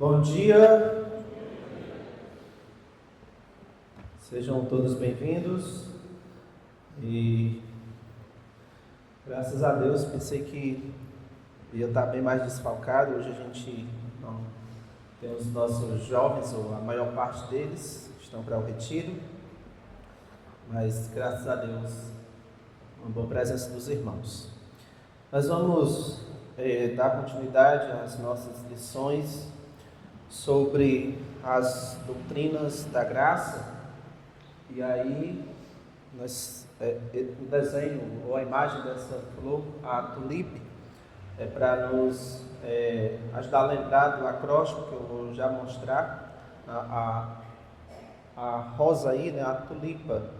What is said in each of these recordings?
Bom dia, sejam todos bem-vindos e graças a Deus pensei que ia estar bem mais desfalcado. Hoje a gente não tem os nossos jovens, ou a maior parte deles estão para o retiro, mas graças a Deus, uma boa presença dos irmãos. Nós vamos dar continuidade às nossas lições sobre as doutrinas da graça. E aí o desenho ou a imagem dessa flor, a tulipe, é para nos ajudar a lembrar do acróstico que eu vou já mostrar. A rosa aí, né, a tulipa,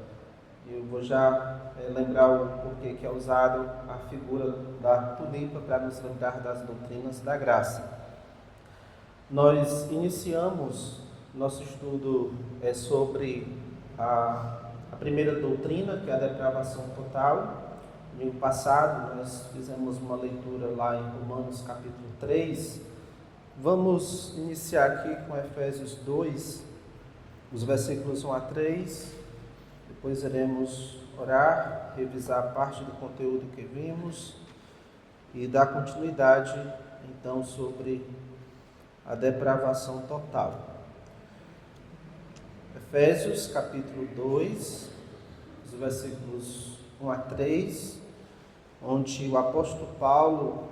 eu vou já lembrar o porquê que é usado a figura da tulipa para nos lembrar das doutrinas da graça. Nós iniciamos nosso estudo sobre a primeira doutrina, que é a depravação total. No ano passado nós fizemos uma leitura lá em Romanos capítulo 3. Vamos iniciar aqui com Efésios 2, os versículos 1 a 3. Depois iremos orar, revisar parte do conteúdo que vimos e dar continuidade então sobre a depravação total. Efésios capítulo 2, os versículos 1 a 3, onde o apóstolo Paulo,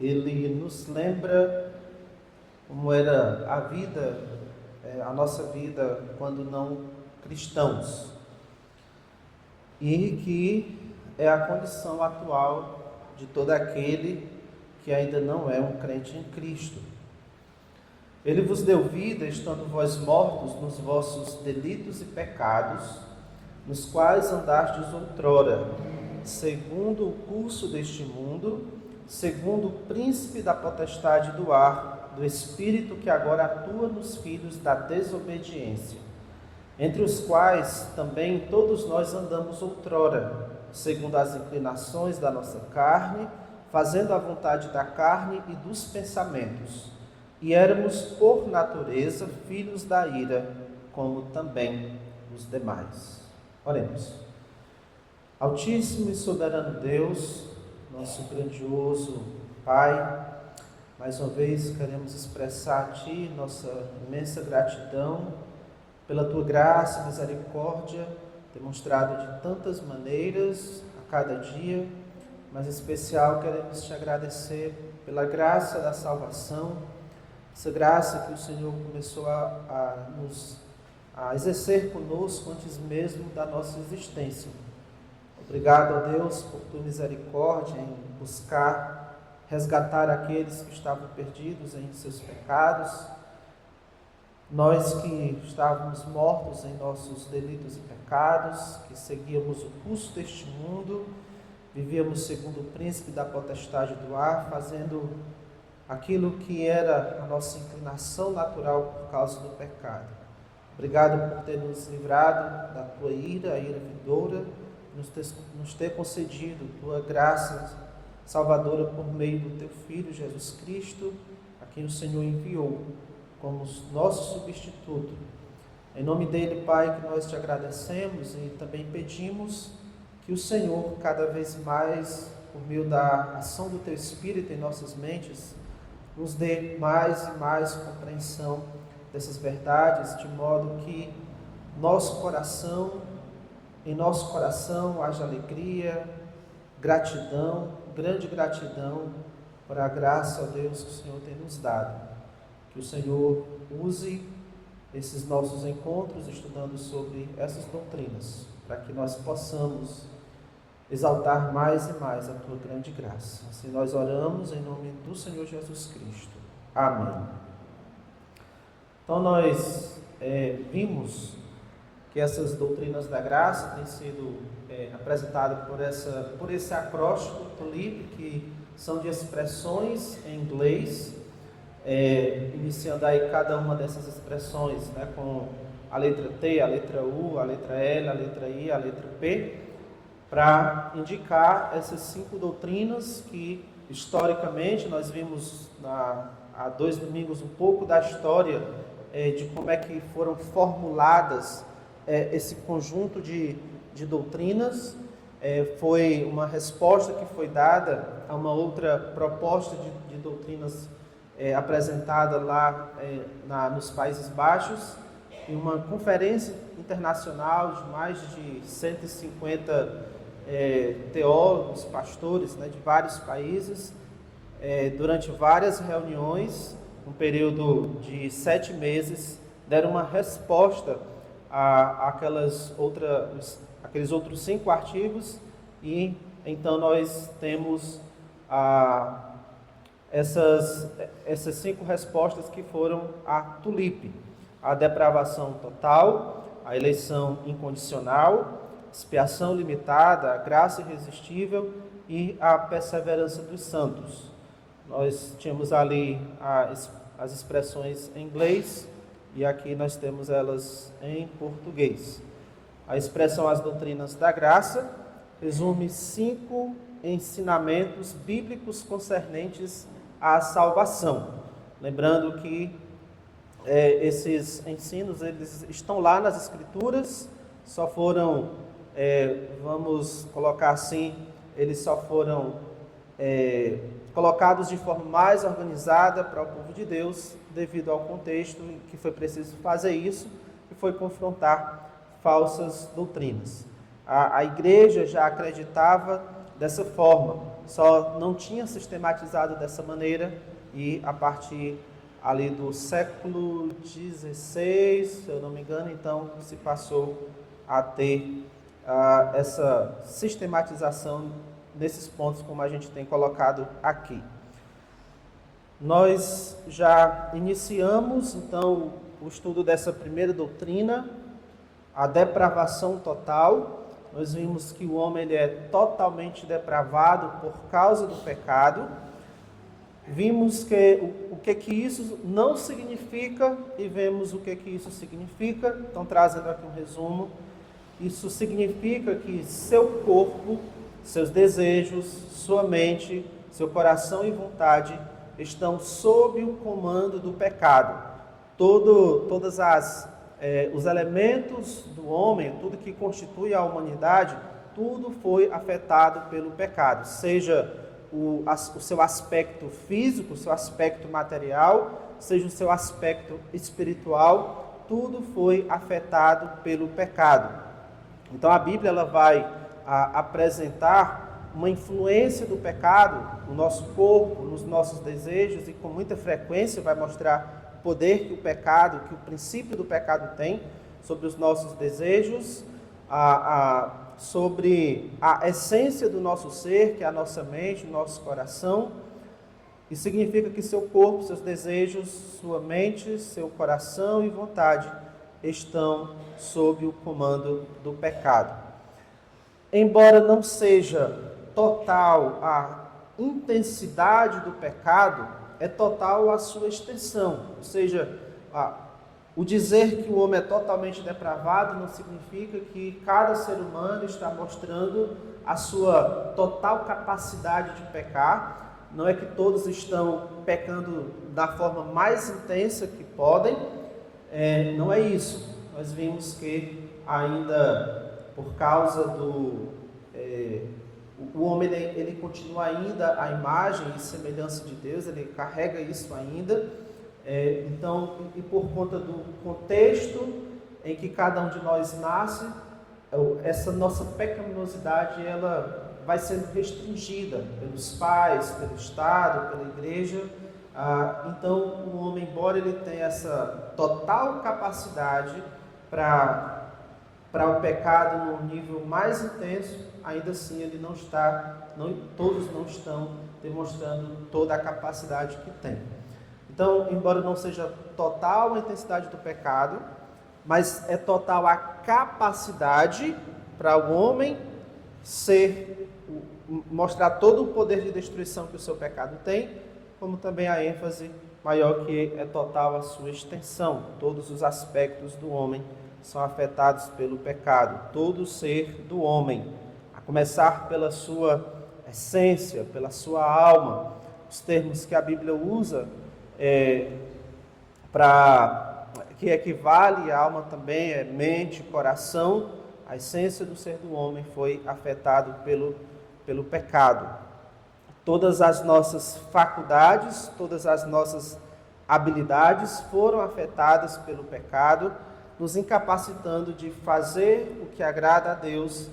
ele nos lembra como era a vida, a nossa vida quando não cristãos, e que é a condição atual de todo aquele que ainda não é um crente em Cristo. Ele vos deu vida, estando vós mortos nos vossos delitos e pecados, nos quais andastes outrora, segundo o curso deste mundo, segundo o príncipe da potestade do ar, do espírito que agora atua nos filhos da desobediência, entre os quais também todos nós andamos outrora, segundo as inclinações da nossa carne, fazendo a vontade da carne e dos pensamentos. E éramos, por natureza, filhos da ira, como também os demais. Oremos. Altíssimo e soberano Deus, nosso grandioso Pai, mais uma vez queremos expressar a Ti nossa imensa gratidão pela Tua graça e misericórdia, demonstrada de tantas maneiras a cada dia, mas em especial queremos Te agradecer pela graça da salvação, essa graça que o Senhor começou a exercer conosco antes mesmo da nossa existência. Obrigado a Deus por tua misericórdia em buscar resgatar aqueles que estavam perdidos em seus pecados. Nós que estávamos mortos em nossos delitos e pecados, que seguíamos o curso deste mundo, vivíamos segundo o príncipe da potestade do ar, fazendo aquilo que era a nossa inclinação natural por causa do pecado. Obrigado por ter nos livrado da tua ira, a ira vindoura, nos ter concedido tua graça salvadora por meio do teu Filho Jesus Cristo, a quem o Senhor enviou como nosso substituto. Em nome dele, Pai, que nós te agradecemos e também pedimos que o Senhor, cada vez mais, por meio da ação do teu Espírito em nossas mentes, nos dê mais e mais compreensão dessas verdades, de modo que em nosso coração haja alegria, gratidão, grande gratidão por a graça, ó Deus, que o Senhor tem nos dado. Que o Senhor use esses nossos encontros estudando sobre essas doutrinas, para que nós possamos exaltar mais e mais a tua grande graça. Assim nós oramos em nome do Senhor Jesus Cristo. Amém. Então nós vimos que essas doutrinas da graça têm sido apresentadas por esse acróstico tulipe, que são de expressões em inglês, iniciando aí cada uma dessas expressões, né, com a letra T, a letra U, a letra L, a letra I, a letra P, para indicar essas 5 doutrinas que historicamente nós vimos há 2 domingos um pouco da história de como é que foram formuladas esse conjunto de doutrinas. Foi uma resposta que foi dada a uma outra proposta de doutrinas apresentada lá nos Países Baixos, em uma conferência internacional de mais de 150 teólogos, pastores, né, de vários países, durante várias reuniões, um período de 7 meses, deram uma resposta aqueles outros 5 artigos, e então nós temos essas 5 respostas que foram a TULIP: a depravação total, a eleição incondicional, expiação limitada, a graça irresistível e a perseverança dos santos. Nós tínhamos ali as expressões em inglês e aqui nós temos elas em português. A expressão As Doutrinas da Graça resume 5 ensinamentos bíblicos concernentes à salvação. Lembrando que esses ensinos, eles estão lá nas Escrituras, só foram, vamos colocar assim, eles só foram colocados de forma mais organizada para o povo de Deus, devido ao contexto em que foi preciso fazer isso, que foi confrontar falsas doutrinas. A igreja já acreditava dessa forma, só não tinha sistematizado dessa maneira, e a partir ali do século XVI, se eu não me engano, então se passou a ter essa sistematização nesses pontos, como a gente tem colocado aqui. Nós já iniciamos, então, o estudo dessa primeira doutrina, a depravação total. Nós vimos que o homem ele é totalmente depravado por causa do pecado. Vimos o que isso não significa e vemos o que isso significa. Então, trazendo aqui um resumo, isso significa que seu corpo, seus desejos, sua mente, seu coração e vontade estão sob o comando do pecado. Todos os elementos do homem, tudo que constitui a humanidade, tudo foi afetado pelo pecado, seja o seu aspecto físico, o seu aspecto material, seja o seu aspecto espiritual, tudo foi afetado pelo pecado. Então a Bíblia ela vai apresentar uma influência do pecado no nosso corpo, nos nossos desejos, e com muita frequência vai mostrar o poder que o pecado, que o princípio do pecado tem sobre os nossos desejos, sobre a essência do nosso ser, que é a nossa mente, o nosso coração. E significa que seu corpo, seus desejos, sua mente, seu coração e vontade estão sob o comando do pecado. Embora não seja total a intensidade do pecado, é total a sua extensão. Ou seja, o dizer que o homem é totalmente depravado não significa que cada ser humano está mostrando a sua total capacidade de pecar. Não é que todos estão pecando da forma mais intensa que podem. Não é isso. Nós vimos que ainda por causa o homem ele continua ainda a imagem e semelhança de Deus, ele carrega isso ainda. Então, e por conta do contexto em que cada um de nós nasce, essa nossa pecaminosidade ela vai sendo restringida pelos pais, pelo Estado, pela igreja. Então, o homem, embora ele tenha essa total capacidade para o pecado no nível mais intenso, ainda assim ele todos não estão demonstrando toda a capacidade que tem. Então, embora não seja total a intensidade do pecado, mas é total a capacidade para o homem mostrar todo o poder de destruição que o seu pecado tem, como também a ênfase maior que é total a sua extensão. Todos os aspectos do homem são afetados pelo pecado, todo o ser do homem, a começar pela sua essência, pela sua alma. Os termos que a Bíblia usa que equivale à alma também, é mente, coração. A essência do ser do homem foi afetado pelo pecado. Todas as nossas faculdades, todas as nossas habilidades foram afetadas pelo pecado, nos incapacitando de fazer o que agrada a Deus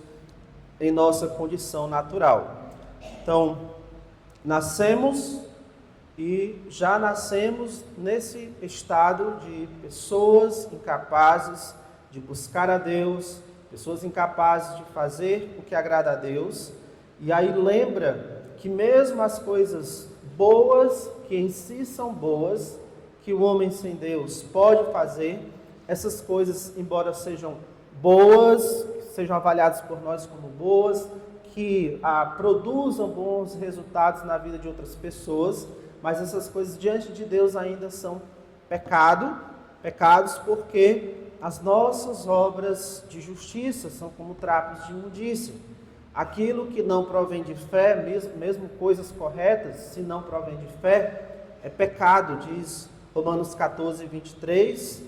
em nossa condição natural. Então, nascemos e já nascemos nesse estado de pessoas incapazes de buscar a Deus, pessoas incapazes de fazer o que agrada a Deus. E aí lembra que mesmo as coisas boas, que em si são boas, que o homem sem Deus pode fazer, essas coisas, embora sejam boas, sejam avaliadas por nós como boas, que produzam bons resultados na vida de outras pessoas, mas essas coisas diante de Deus ainda são pecados, porque as nossas obras de justiça são como trapos de imundícia. Aquilo que não provém de fé, mesmo coisas corretas, se não provém de fé, é pecado, diz Romanos 14, 23,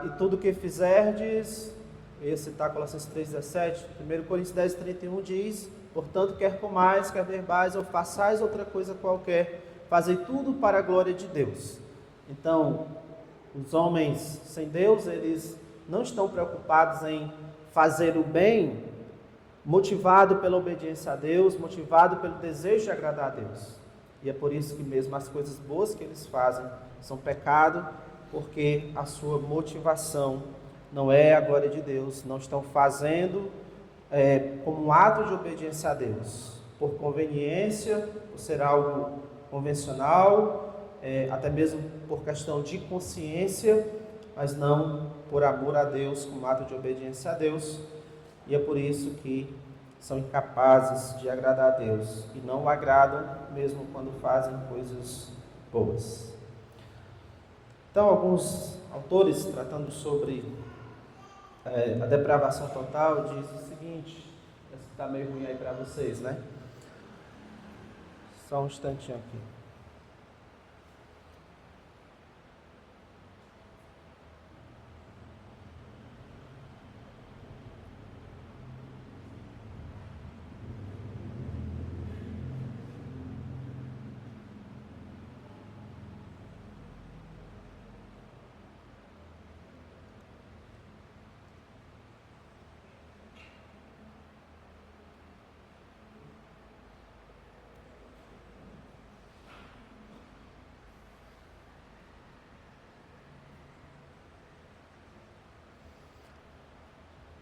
e tudo que fizerdes, esse está Colossenses 3, 17, 1 Coríntios 10, 31 diz, portanto, quer comais, quer bebais, ou façais outra coisa qualquer, fazei tudo para a glória de Deus. Então, os homens sem Deus, eles não estão preocupados em fazer o bem, motivado pela obediência a Deus, motivado pelo desejo de agradar a Deus. E é por isso que mesmo as coisas boas que eles fazem são pecado, porque a sua motivação não é a glória de Deus, não estão fazendo como um ato de obediência a Deus, por conveniência, por ser algo convencional, até mesmo por questão de consciência, mas não por amor a Deus, como ato de obediência a Deus. E é por isso que são incapazes de agradar a Deus e não o agradam mesmo quando fazem coisas boas. Então, alguns autores tratando sobre a depravação total diz o seguinte, está meio ruim aí para vocês, né? Só um instantinho aqui.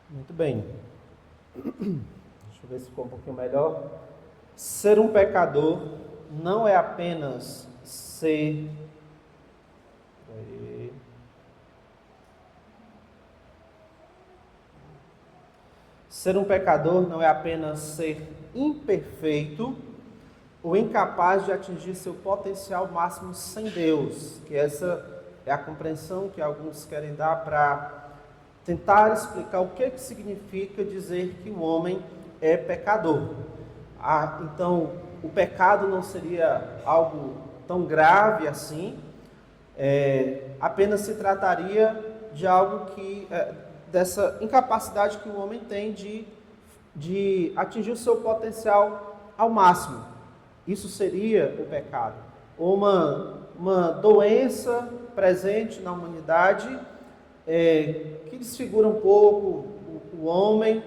Muito bem. Deixa eu ver se ficou um pouquinho melhor. Ser um pecador não é apenas ser... Ser um pecador não é apenas ser imperfeito ou incapaz de atingir seu potencial máximo sem Deus, que essa é a compreensão que alguns querem dar para tentar explicar o que significa dizer que o homem é pecador. Então, o pecado não seria algo tão grave assim, apenas se trataria de algo que, dessa incapacidade que o homem tem de atingir o seu potencial ao máximo. Isso seria o pecado. Ou uma doença presente na humanidade, que desfigura um pouco o homem.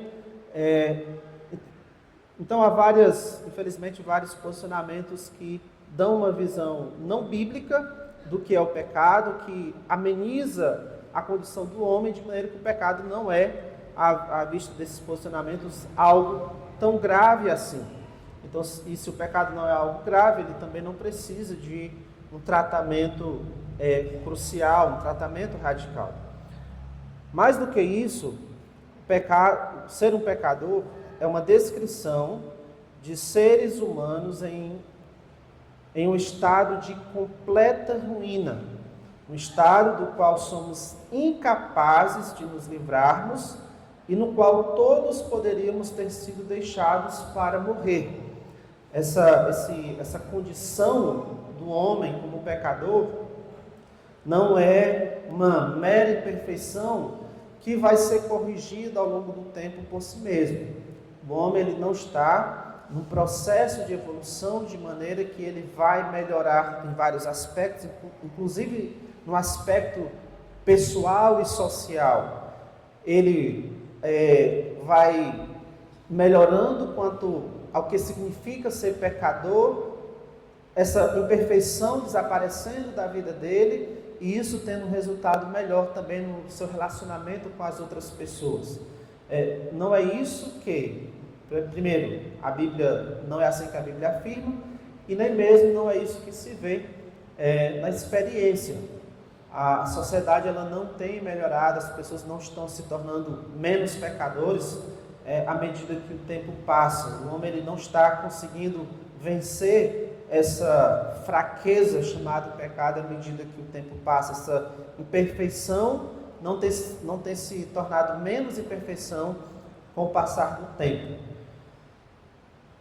Então há infelizmente, vários posicionamentos que dão uma visão não bíblica do que é o pecado, que ameniza a condição do homem, de maneira que o pecado não é, à vista desses posicionamentos, algo tão grave assim. Então, e se o pecado não é algo grave, ele também não precisa de um tratamento crucial, um tratamento radical. Mais do que isso, ser um pecador é uma descrição de seres humanos em um estado de completa ruína, um estado do qual somos incapazes de nos livrarmos e no qual todos poderíamos ter sido deixados para morrer. Essa condição do homem como pecador não é uma mera imperfeição que vai ser corrigida ao longo do tempo por si mesmo. O homem ele não está num processo de evolução de maneira que ele vai melhorar em vários aspectos, inclusive no aspecto pessoal e social. Ele vai melhorando quanto ao que significa ser pecador, essa imperfeição desaparecendo da vida dele, e isso tendo um resultado melhor também no seu relacionamento com as outras pessoas. Não é isso que, primeiro, a Bíblia, não é assim que a Bíblia afirma, e nem mesmo não é isso que se vê na experiência. A sociedade ela não tem melhorado, as pessoas não estão se tornando menos pecadores à medida que o tempo passa. O homem ele não está conseguindo vencer essa fraqueza chamada pecado à medida que o tempo passa. Essa imperfeição não tem se tornado menos imperfeição com o passar do tempo.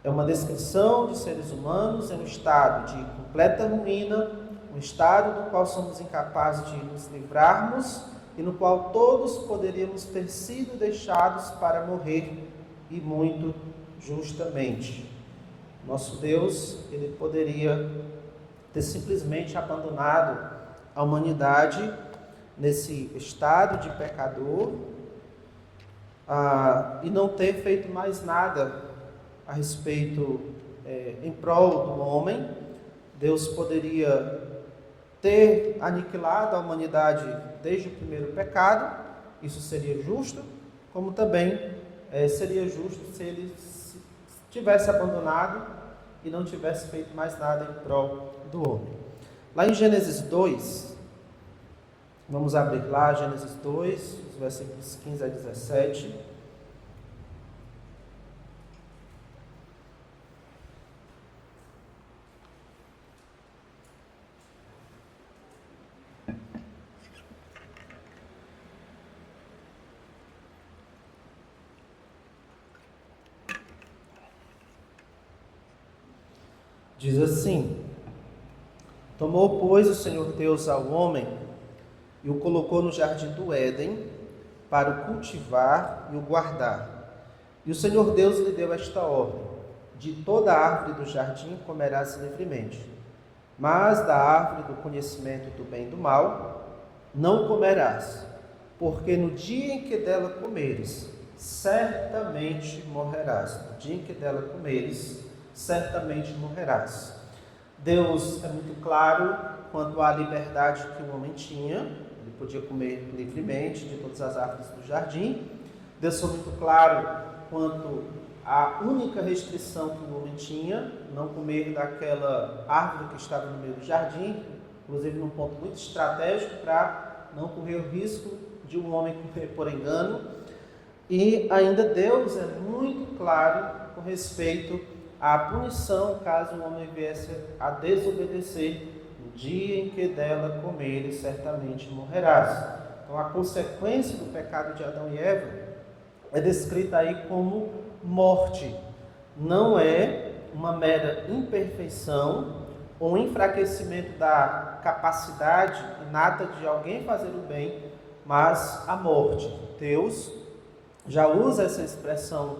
É uma descrição de seres humanos em um estado de completa ruína, um estado do qual somos incapazes de nos livrarmos e no qual todos poderíamos ter sido deixados para morrer, e muito justamente. Nosso Deus, ele poderia ter simplesmente abandonado a humanidade nesse estado de pecador e não ter feito mais nada a respeito em prol do homem. Deus poderia ter aniquilado a humanidade desde o primeiro pecado, isso seria justo, como também seria justo se ele tivesse abandonado e não tivesse feito mais nada em prol do homem. Lá em Gênesis 2, vamos abrir lá, Gênesis 2, os versículos 15 a 17. Diz assim: Tomou, pois, o Senhor Deus ao homem e o colocou no jardim do Éden para o cultivar e o guardar. E o Senhor Deus lhe deu esta ordem: de toda árvore do jardim comerás livremente, mas da árvore do conhecimento do bem e do mal não comerás, porque no dia em que dela comeres, certamente morrerás. No dia em que dela comeres, certamente morrerás. Deus é muito claro quanto à liberdade que o homem tinha. Ele podia comer livremente de todas as árvores do jardim. Deus foi muito claro quanto à única restrição que o homem tinha, não comer daquela árvore que estava no meio do jardim, inclusive num ponto muito estratégico para não correr o risco de um homem comer por engano. E ainda Deus é muito claro com respeito à punição caso o homem viesse a desobedecer. No dia em que dela comeres, certamente morrerás. Então a consequência do pecado de Adão e Eva é descrita aí como morte. Não é uma mera imperfeição ou enfraquecimento da capacidade inata de alguém fazer o bem, mas a morte. Deus já usa essa expressão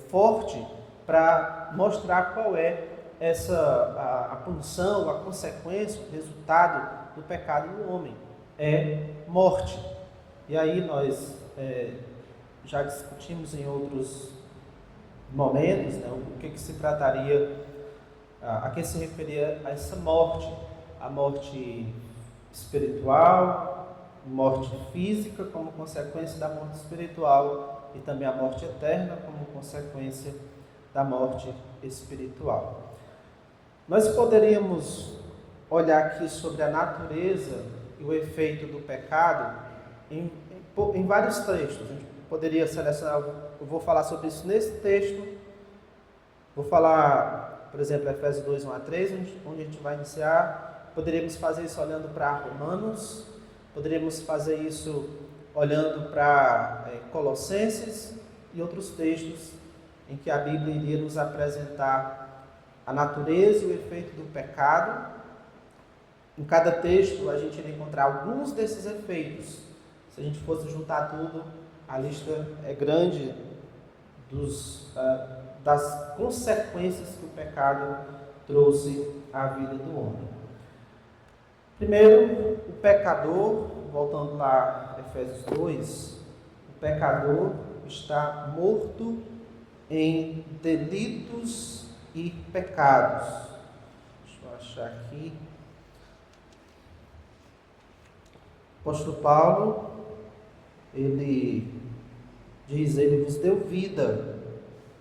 forte para mostrar qual é a punição, a consequência, o resultado do pecado do homem. É morte. E aí nós já discutimos em outros momentos, né, o que se trataria, a que se referia a essa morte. A morte espiritual, morte física como consequência da morte espiritual e também a morte eterna como consequência da morte espiritual. Nós poderíamos olhar aqui sobre a natureza e o efeito do pecado em vários textos. A gente poderia selecionar, eu vou falar sobre isso nesse texto, vou falar, por exemplo, Efésios 2, 1 a 3, onde a gente vai iniciar. Poderíamos fazer isso olhando para Romanos, poderíamos fazer isso olhando para Colossenses e outros textos em que a Bíblia iria nos apresentar a natureza e o efeito do pecado Em cada texto a gente vai encontrar alguns desses efeitos. Se a gente fosse juntar tudo, a lista é grande das consequências que o pecado trouxe à vida do homem. Primeiro, o pecador, voltando lá a Efésios 2, o pecador está morto em delitos e pecados. Deixa eu achar aqui. O apóstolo Paulo, ele diz, ele vos deu vida,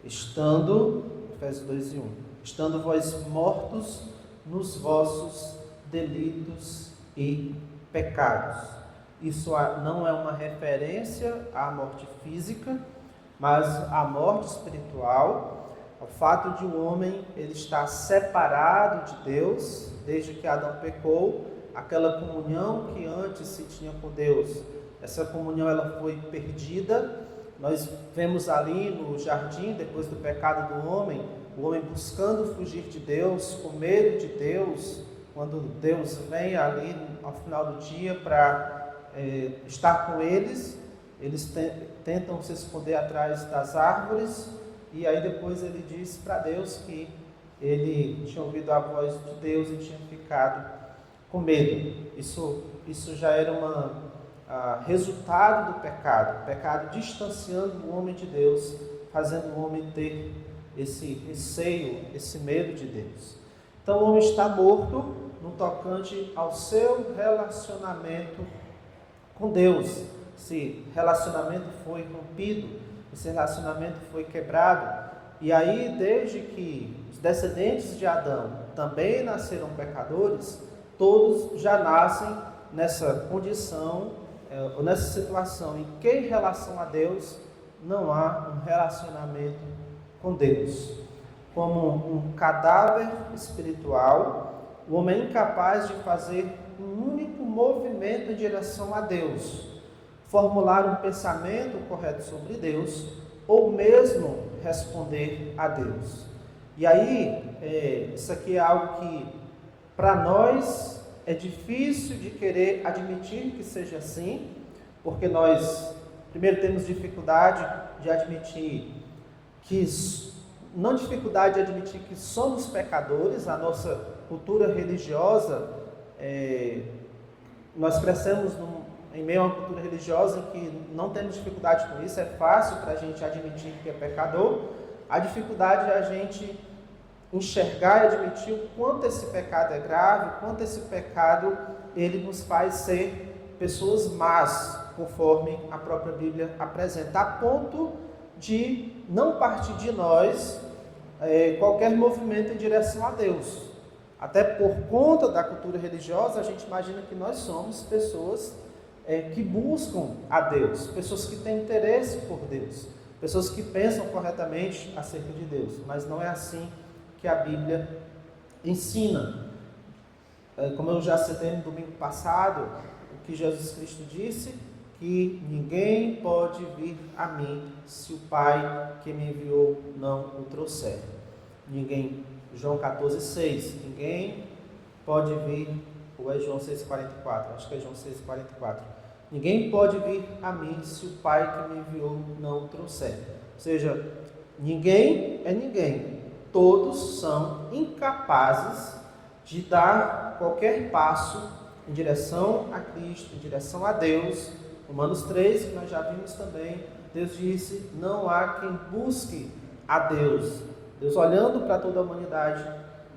estando, Efésios 2 e 1, estando vós mortos nos vossos delitos e pecados. Isso não é uma referência à morte física, mas à morte espiritual, ao fato de um homem ele estar separado de Deus, desde que Adão pecou, aquela comunhão que antes se tinha com Deus, essa comunhão ela foi perdida. Nós vemos ali no jardim, depois do pecado do homem, o homem buscando fugir de Deus, com medo de Deus, quando Deus vem ali ao final do dia para estar com eles tentam se esconder atrás das árvores, e aí depois ele diz para Deus que ele tinha ouvido a voz de Deus e tinha ficado com medo. Isso já era resultado do pecado, o pecado distanciando o homem de Deus, fazendo o homem ter esse receio, esse medo de Deus. Então o homem está morto no tocante ao seu relacionamento com Deus. Esse relacionamento foi rompido, esse relacionamento foi quebrado, e aí desde que os descendentes de Adão também nasceram pecadores, todos já nascem nessa condição, ou nessa situação em que em relação a Deus não há um relacionamento com Deus. Como um cadáver espiritual, o homem é incapaz de fazer um único movimento em direção a Deus, formular um pensamento correto sobre Deus, ou mesmo responder a Deus. E aí, isso aqui é algo que para nós é difícil de querer admitir que seja assim, porque nós, primeiro, temos dificuldade de admitir não dificuldade de admitir que somos pecadores. A nossa cultura religiosa, nós crescemos em meio a uma cultura religiosa que não temos dificuldade com isso, é fácil para a gente admitir que é pecador. A dificuldade é a gente enxergar e admitir o quanto esse pecado é grave, o quanto esse pecado ele nos faz ser pessoas más, conforme a própria Bíblia apresenta, a ponto de não partir de nós qualquer movimento em direção a Deus. Até por conta da cultura religiosa, a gente imagina que nós somos pessoas que buscam a Deus, pessoas que têm interesse por Deus, pessoas que pensam corretamente acerca de Deus, mas não é assim que a Bíblia ensina. Como eu já citei no domingo passado, o que Jesus Cristo disse, que ninguém pode vir a mim se o Pai que me enviou não o trouxer. João 14,6, ninguém pode vir, ou é João 6,44, acho que é João 6,44, ninguém pode vir a mim se o Pai que me enviou não o trouxer. Ou seja, ninguém é ninguém, todos são incapazes de dar qualquer passo em direção a Cristo, em direção a Deus. Romanos 3, que nós já vimos também, Deus disse, não há quem busque a Deus. Deus olhando para toda a humanidade,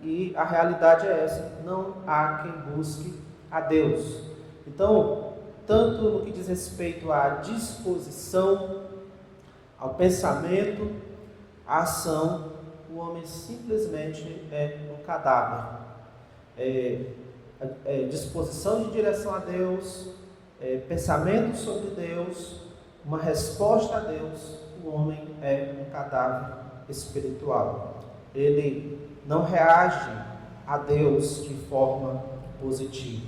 e a realidade é essa, não há quem busque a Deus. Então, tanto no que diz respeito à disposição, ao pensamento, à ação, o homem simplesmente é um cadáver. Disposição de direção a Deus, pensamento sobre Deus, uma resposta a Deus, o homem é um cadáver espiritual. Ele não reage a Deus de forma positiva,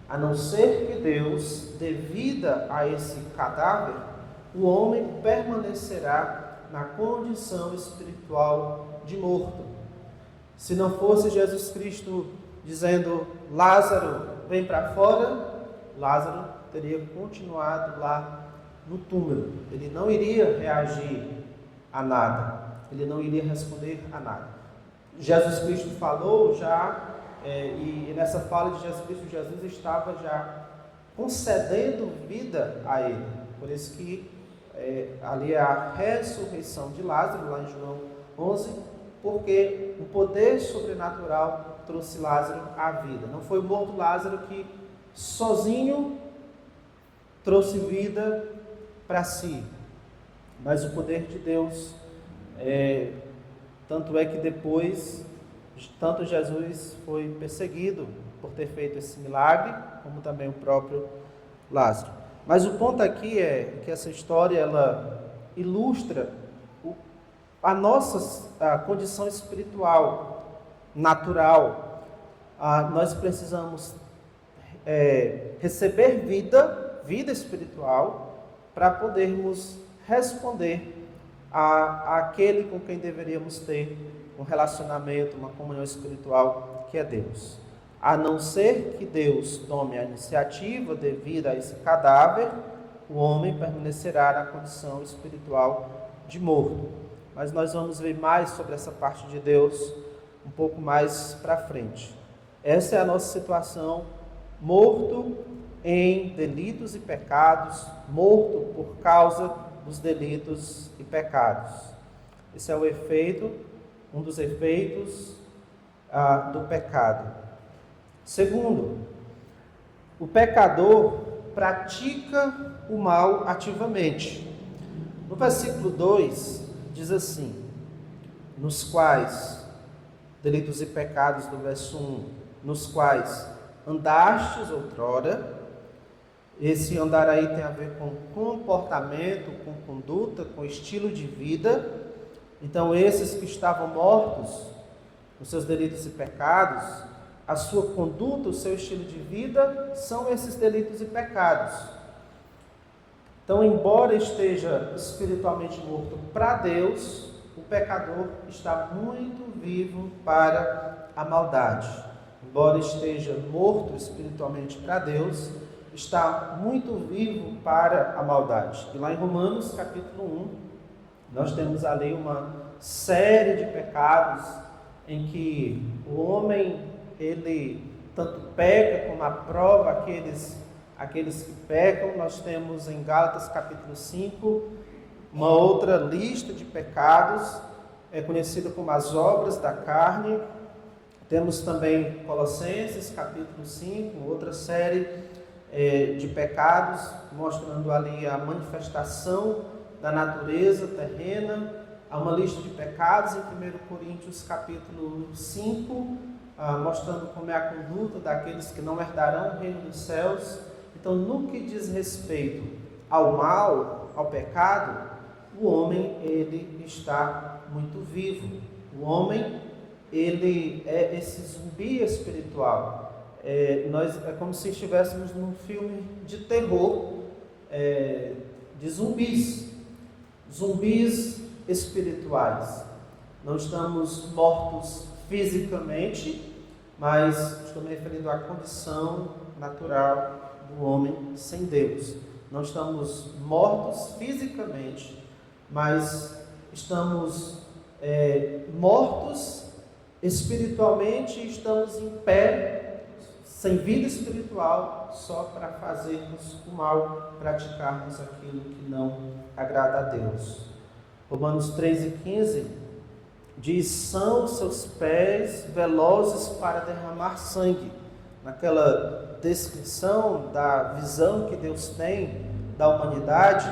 a não ser que Deus dê vida a esse cadáver, o homem permanecerá na condição espiritual de morto. Se não fosse Jesus Cristo dizendo, Lázaro, vem para fora, Lázaro teria continuado lá no túmulo. Ele não iria reagir a nada. Ele não iria responder a nada. Jesus Cristo falou já, e nessa fala de Jesus Cristo, Jesus estava já concedendo vida a ele. Por isso que ali é a ressurreição de Lázaro, lá em João 11, porque o poder sobrenatural trouxe Lázaro à vida. Não foi o morto Lázaro que sozinho trouxe vida para si, mas o poder de Deus. Tanto é que depois, tanto Jesus foi perseguido por ter feito esse milagre, como também o próprio Lázaro. Mas o ponto aqui é que essa história ela ilustra a nossa condição espiritual, natural. Nós precisamos receber vida espiritual, para podermos responder àquele com quem deveríamos ter um relacionamento, uma comunhão espiritual, que é Deus. A não ser que Deus tome a iniciativa devido a esse cadáver, o homem permanecerá na condição espiritual de morto. Mas nós vamos ver mais sobre essa parte de Deus um pouco mais para frente. Essa é a nossa situação, morto em delitos e pecados, morto por causa dos delitos e pecados. Esse é o efeito, um dos efeitos do pecado. Segundo, o pecador pratica o mal ativamente. No versículo 2 diz assim: nos quais, delitos e pecados do verso 1, nos quais andastes outrora. Esse andar aí tem a ver com comportamento, com conduta, com estilo de vida. Então esses que estavam mortos nos seus delitos e pecados, a sua conduta, o seu estilo de vida são esses delitos e pecados. Então, embora esteja espiritualmente morto para Deus, o pecador está muito vivo para a maldade. Embora esteja morto espiritualmente para Deus, está muito vivo para a maldade. E lá em Romanos, capítulo 1, nós temos ali uma série de pecados em que o homem, ele tanto peca como aprova aqueles que pecam. Nós temos em Gálatas capítulo 5 uma outra lista de pecados, conhecida como as obras da carne. Temos também Colossenses capítulo 5, outra série de pecados, mostrando ali a manifestação da natureza terrena. Há uma lista de pecados em 1 Coríntios capítulo 5, mostrando como é a conduta daqueles que não herdarão o reino dos céus. Então, no que diz respeito ao mal, ao pecado, o homem, ele está muito vivo. O homem, ele é esse zumbi espiritual. É como se estivéssemos num filme de terror, de zumbis espirituais. Não estamos mortos fisicamente, mas estou me referindo à condição natural do homem sem Deus. Não estamos mortos fisicamente, mas estamos mortos espiritualmente e estamos em pé, sem vida espiritual, só para fazermos o mal, praticarmos aquilo que não agrada a Deus. Romanos 3:15 diz: são seus pés velozes para derramar sangue. Naquela descrição da visão que Deus tem da humanidade,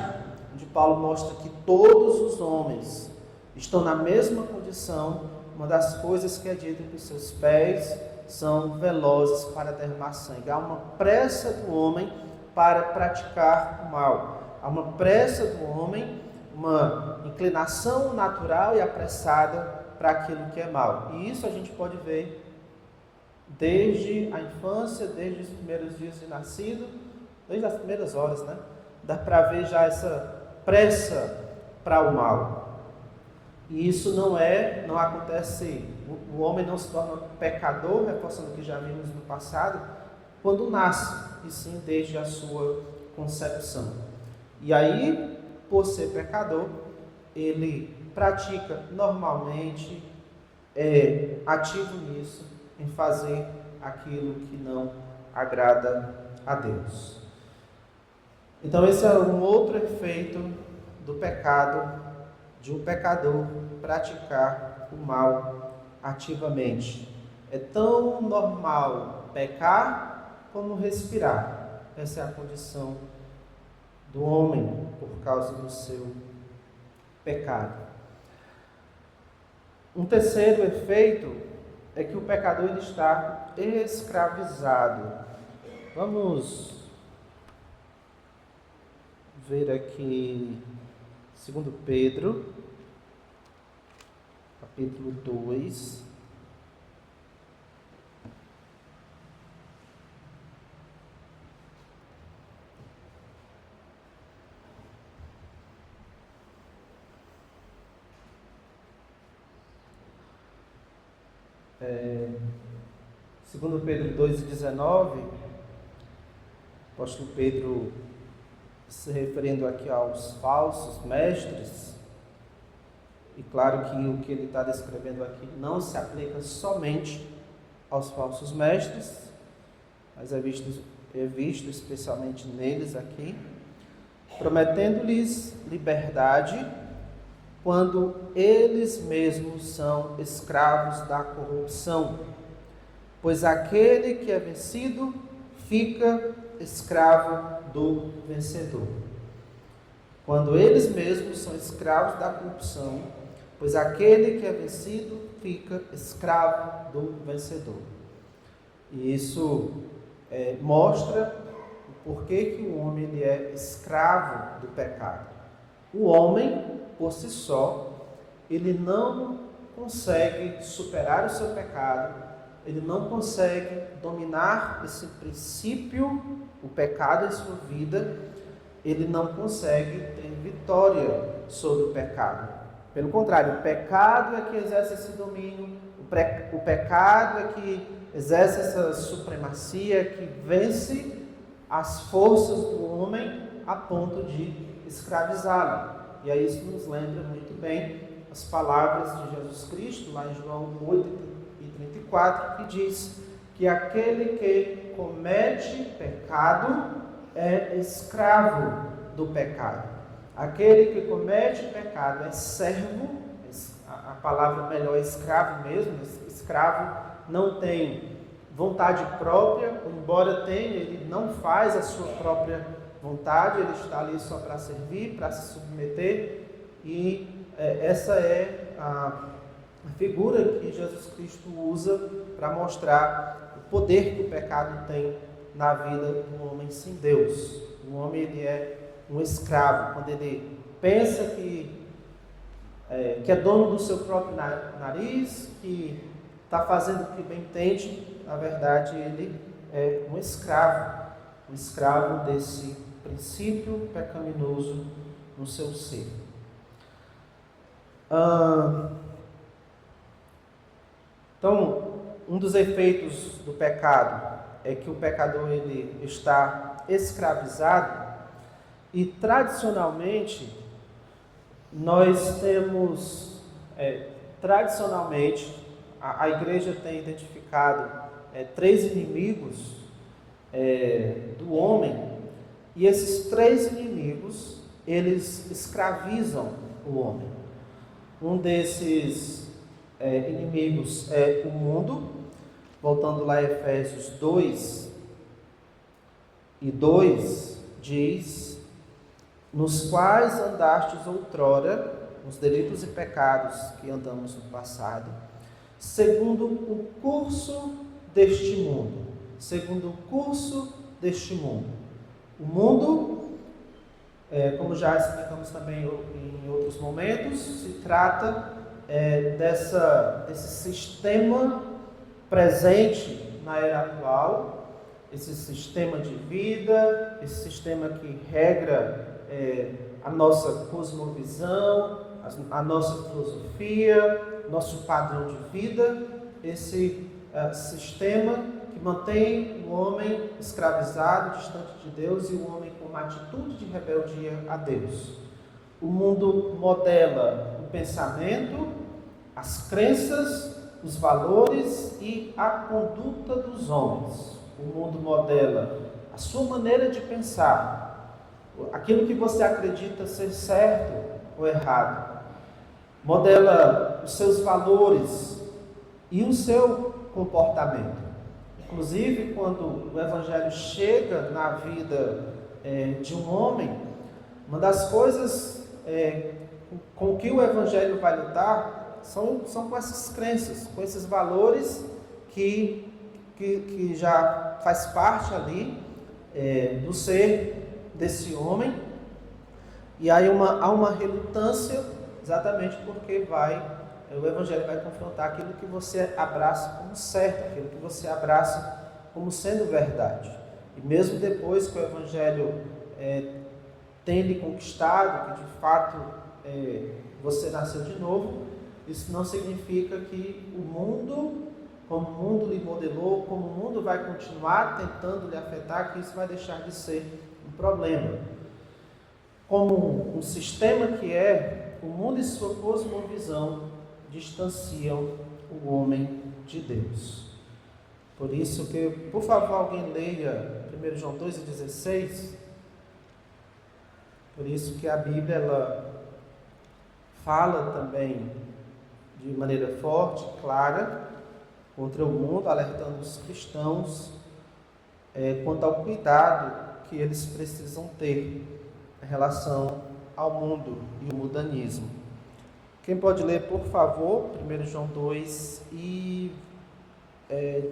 onde Paulo mostra que todos os homens estão na mesma condição, uma das coisas que é dito que os seus pés são velozes para derramar sangue. Há uma pressa do homem para praticar o mal. Há uma pressa do homem, uma inclinação natural e apressada para aquilo que é mal. E isso a gente pode ver desde a infância, desde os primeiros dias de nascido, desde as primeiras horas, né? Dá para ver já essa pressa para o mal. E isso não acontece, o homem não se torna pecador, reforçando o que já vimos no passado, quando nasce, e sim desde a sua concepção. E aí, por ser pecador, ele pratica normalmente, é ativo nisso, em fazer aquilo que não agrada a Deus. Então esse é um outro efeito do pecado, de um pecador praticar o mal ativamente. É tão normal pecar como respirar. Essa é a condição do homem por causa do seu pecado. Um terceiro efeito é que o pecador ele está escravizado. Vamos ver aqui 2 Pedro, capítulo 2. Segundo Pedro 2,19, o apóstolo Pedro, se referindo aqui aos falsos mestres, e claro que o que ele está descrevendo aqui não se aplica somente aos falsos mestres, mas é visto especialmente neles aqui, prometendo-lhes liberdade quando eles mesmos são escravos da corrupção, pois aquele que é vencido fica escravo do vencedor. Quando eles mesmos são escravos da corrupção, pois aquele que é vencido fica escravo do vencedor. E isso mostra o porquê que o homem ele é escravo do pecado. O homem, por si só, ele não consegue superar o seu pecado, ele não consegue dominar esse princípio, o pecado em sua vida, ele não consegue ter vitória sobre o pecado. Pelo contrário, o pecado é que exerce esse domínio, o pecado é que exerce essa supremacia, que vence as forças do homem a ponto de escravizá-lo. E aí isso nos lembra muito bem as palavras de Jesus Cristo, lá em João 8:34, que diz que aquele que comete pecado é escravo do pecado. Aquele que comete pecado é servo, a palavra melhor é escravo mesmo, escravo não tem vontade própria, embora tenha, ele não faz a sua própria vontade, ele está ali só para servir, para se submeter, e essa é a figura que Jesus Cristo usa para mostrar o poder que o pecado tem na vida do homem sem Deus. O homem ele é um escravo, quando ele pensa que é dono do seu próprio nariz, que está fazendo o que bem entende, na verdade ele é um escravo desse princípio pecaminoso no seu ser. Então, um dos efeitos do pecado é que o pecador ele está escravizado, e tradicionalmente nós temos, a igreja tem identificado 3 inimigos do homem, e esses 3 inimigos eles escravizam o homem. Um desses inimigos é o mundo, voltando lá a Efésios 2:2, diz: nos quais andastes outrora, nos delitos e pecados que andamos no passado, segundo o curso deste mundo. Segundo o curso deste mundo. O mundo, como já explicamos também em outros momentos, se trata desse sistema presente na era atual, esse sistema de vida, esse sistema que regra a nossa cosmovisão, a nossa filosofia, nosso padrão de vida, esse sistema que mantém o homem escravizado, distante de Deus, e o homem com uma atitude de rebeldia a Deus. O mundo modela o pensamento, as crenças, os valores e a conduta dos homens. O mundo modela a sua maneira de pensar, aquilo que você acredita ser certo ou errado. Modela os seus valores e o seu comportamento. Inclusive, quando o Evangelho chega na vida de um homem, uma das coisas com que o Evangelho vai lutar são com essas crenças, com esses valores que já faz parte ali do ser desse homem. E aí há uma relutância, exatamente porque o Evangelho vai confrontar aquilo que você abraça como certo, aquilo que você abraça como sendo verdade. E mesmo depois que o Evangelho tem lhe conquistado, que de fato você nasceu de novo, isso não significa que o mundo, como o mundo lhe modelou, como o mundo vai continuar tentando lhe afetar, que isso vai deixar de ser um problema. Como um sistema que o mundo e sua cosmovisão distanciam o homem de Deus. Por isso que, por favor, alguém leia 1 João 2,16. Por isso que a Bíblia ela fala também de maneira forte, clara, contra o mundo, alertando os cristãos quanto ao cuidado que eles precisam ter em relação ao mundo e o mundanismo. Quem pode ler, por favor, 1 João 2 e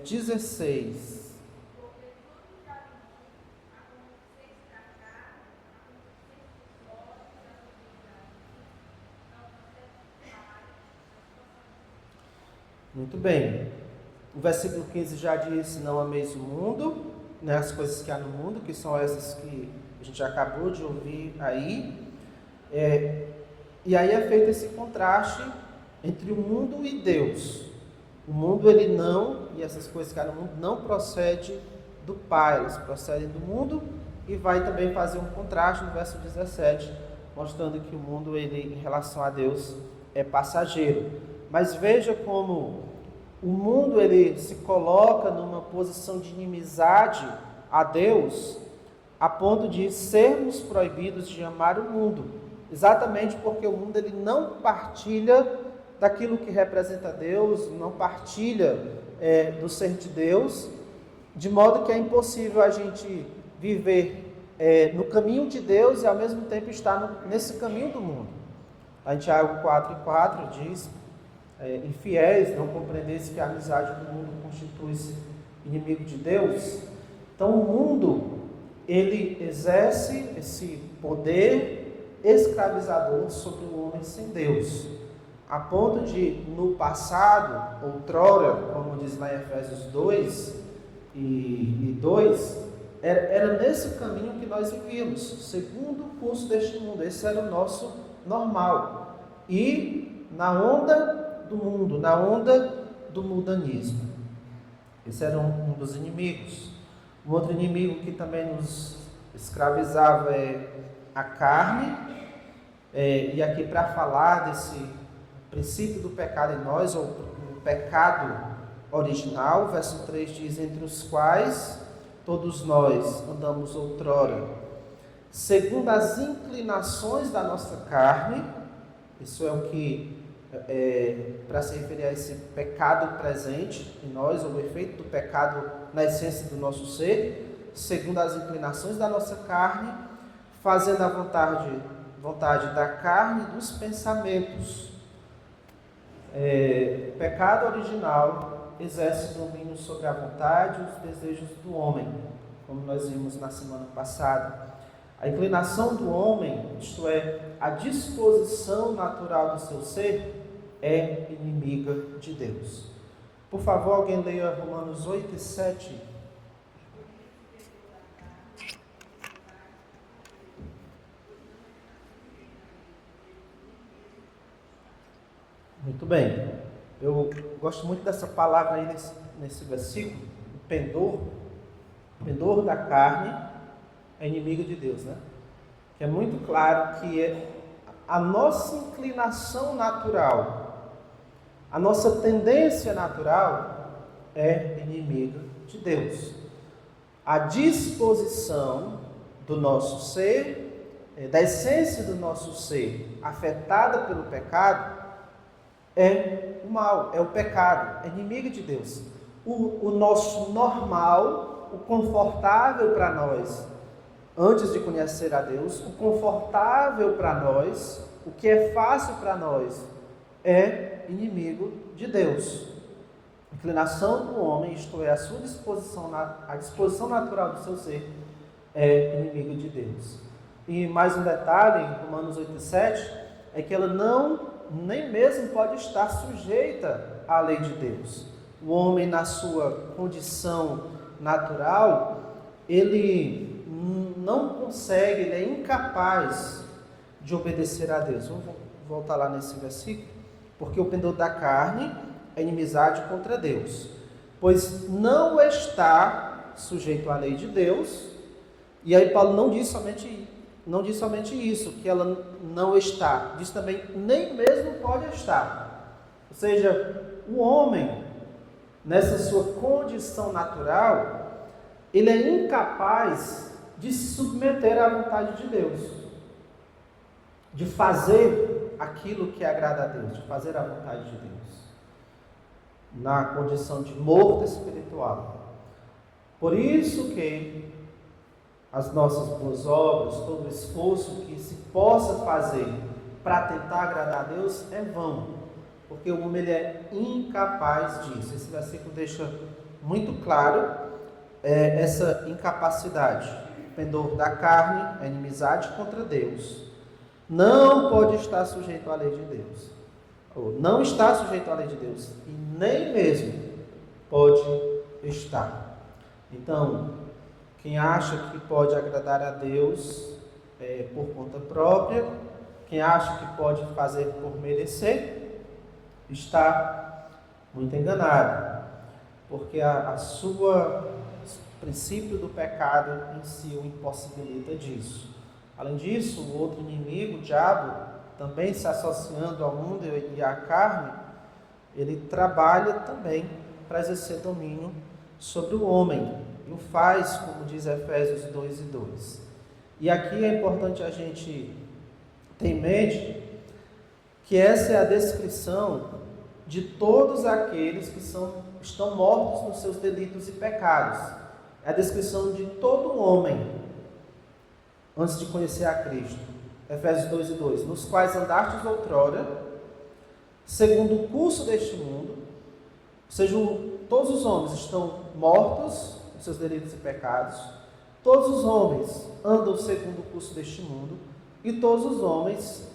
16. Muito bem. O versículo 15 já disse: não ameis o mundo, né, as coisas que há no mundo, que são essas que a gente acabou de ouvir aí. E aí é feito esse contraste entre o mundo e Deus. O mundo e essas coisas que há no mundo não procedem do Pai, eles procedem do mundo, e vai também fazer um contraste no verso 17, mostrando que o mundo, em relação a Deus, é passageiro. Mas veja como o mundo ele se coloca numa posição de inimizade a Deus, a ponto de sermos proibidos de amar o mundo, exatamente porque o mundo ele não partilha daquilo que representa Deus, não partilha do ser de Deus, de modo que é impossível a gente viver no caminho de Deus e ao mesmo tempo estar nesse caminho do mundo. Em Tiago 4,4 diz: infiéis, não compreendeis que a amizade do mundo constitui-se inimigo de Deus. Então o mundo ele exerce esse poder escravizador sobre o homem sem Deus, a ponto de, no passado, outrora, como diz lá em Efésios 2 e 2, era nesse caminho que nós vivíamos, segundo o curso deste mundo. Esse era o nosso normal. E na onda do mundo, na onda do mundanismo. Esse era um dos inimigos. Um outro inimigo que também nos escravizava é a carne. E aqui para falar desse princípio do pecado em nós, ou o pecado original, verso 3 diz: entre os quais todos nós andamos outrora, segundo as inclinações da nossa carne. Isso é o que, para se referir a esse pecado presente em nós, ou o efeito do pecado na essência do nosso ser, segundo as inclinações da nossa carne, fazendo a vontade da carne e dos pensamentos. O pecado original exerce domínio sobre a vontade e os desejos do homem, como nós vimos na semana passada. A inclinação do homem, isto é, a disposição natural do seu ser, é inimiga de Deus. Por favor, alguém leia Romanos 8 e 7. Muito bem. Eu gosto muito dessa palavra aí nesse versículo, pendor da carne, é inimigo de Deus, né? Que é muito claro que a nossa inclinação natural, a nossa tendência natural é inimiga de Deus. A disposição do nosso ser, da essência do nosso ser, afetada pelo pecado, é o mal, é o pecado, é inimigo de Deus. O nosso normal, o confortável para nós, antes de conhecer a Deus, o confortável para nós, o que é fácil para nós, é inimigo de Deus. A inclinação do homem, isto é, a sua disposição, a disposição natural do seu ser, é inimigo de Deus. E mais um detalhe, em Romanos 8,7, é que ela nem mesmo pode estar sujeita à lei de Deus. O homem, na sua condição natural, ele não consegue, ele é incapaz de obedecer a Deus. Vamos voltar lá nesse versículo. Porque o pendor da carne é inimizade contra Deus, pois não está sujeito à lei de Deus. E aí Paulo não diz somente isso, que ela não está, diz também nem mesmo pode estar. Ou seja, o homem, nessa sua condição natural, ele é incapaz de se submeter à vontade de Deus, de fazer aquilo que agrada a Deus, de fazer a vontade de Deus, na condição de morto espiritual. Por isso que as nossas boas obras, todo o esforço que se possa fazer para tentar agradar a Deus é vão, porque o homem ele é incapaz disso. Esse versículo deixa muito claro essa incapacidade. O pendor da carne é inimizade contra Deus. Não pode estar sujeito à lei de Deus. Ou não está sujeito à lei de Deus. E nem mesmo pode estar. Então, quem acha que pode agradar a Deus por conta própria, quem acha que pode fazer por merecer, está muito enganado. Porque o princípio do pecado em si o impossibilita disso. Além disso, o outro inimigo, o diabo, também se associando ao mundo e à carne, ele trabalha também para exercer domínio sobre o homem. E o faz, como diz Efésios 2:2. E aqui é importante a gente ter em mente que essa é a descrição de todos aqueles que estão mortos nos seus delitos e pecados. É a descrição de todo homem antes de conhecer a Cristo. Efésios 2:2. Nos quais andastes outrora, segundo o curso deste mundo, ou seja, todos os homens estão mortos nos seus delitos e pecados, todos os homens andam segundo o curso deste mundo, e todos os homens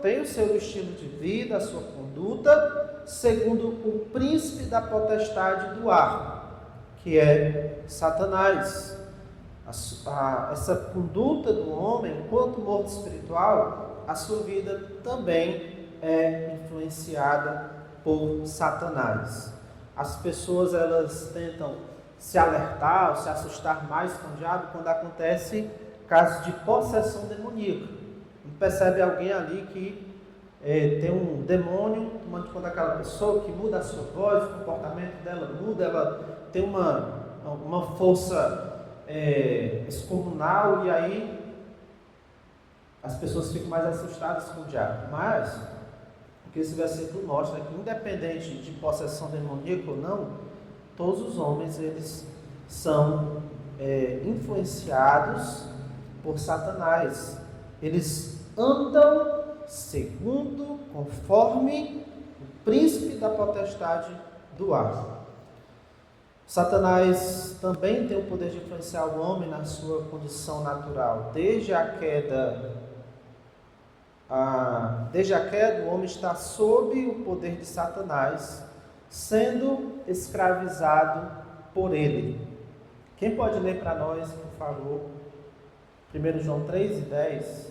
têm o seu estilo de vida, a sua conduta, segundo o príncipe da potestade do ar, que é Satanás. Essa conduta do homem, enquanto morto espiritual, a sua vida também é influenciada por Satanás. As pessoas elas tentam se alertar ou se assustar mais com o diabo quando acontece casos de possessão demoníaca. Percebe alguém ali que tem um demônio tomando conta daquela pessoa, que muda a sua voz, o comportamento dela muda, ela tem uma força excomunal, e aí as pessoas ficam mais assustadas com o diabo. Mas o que esse versículo mostra é que, independente de possessão demoníaca ou não, todos os homens eles são influenciados por Satanás. Eles andam conforme o príncipe da potestade do ar. Satanás também tem o poder de influenciar o homem na sua condição natural. Desde a queda, o homem está sob o poder de Satanás, sendo escravizado por ele. Quem pode ler para nós, por favor, 1 João 3:10?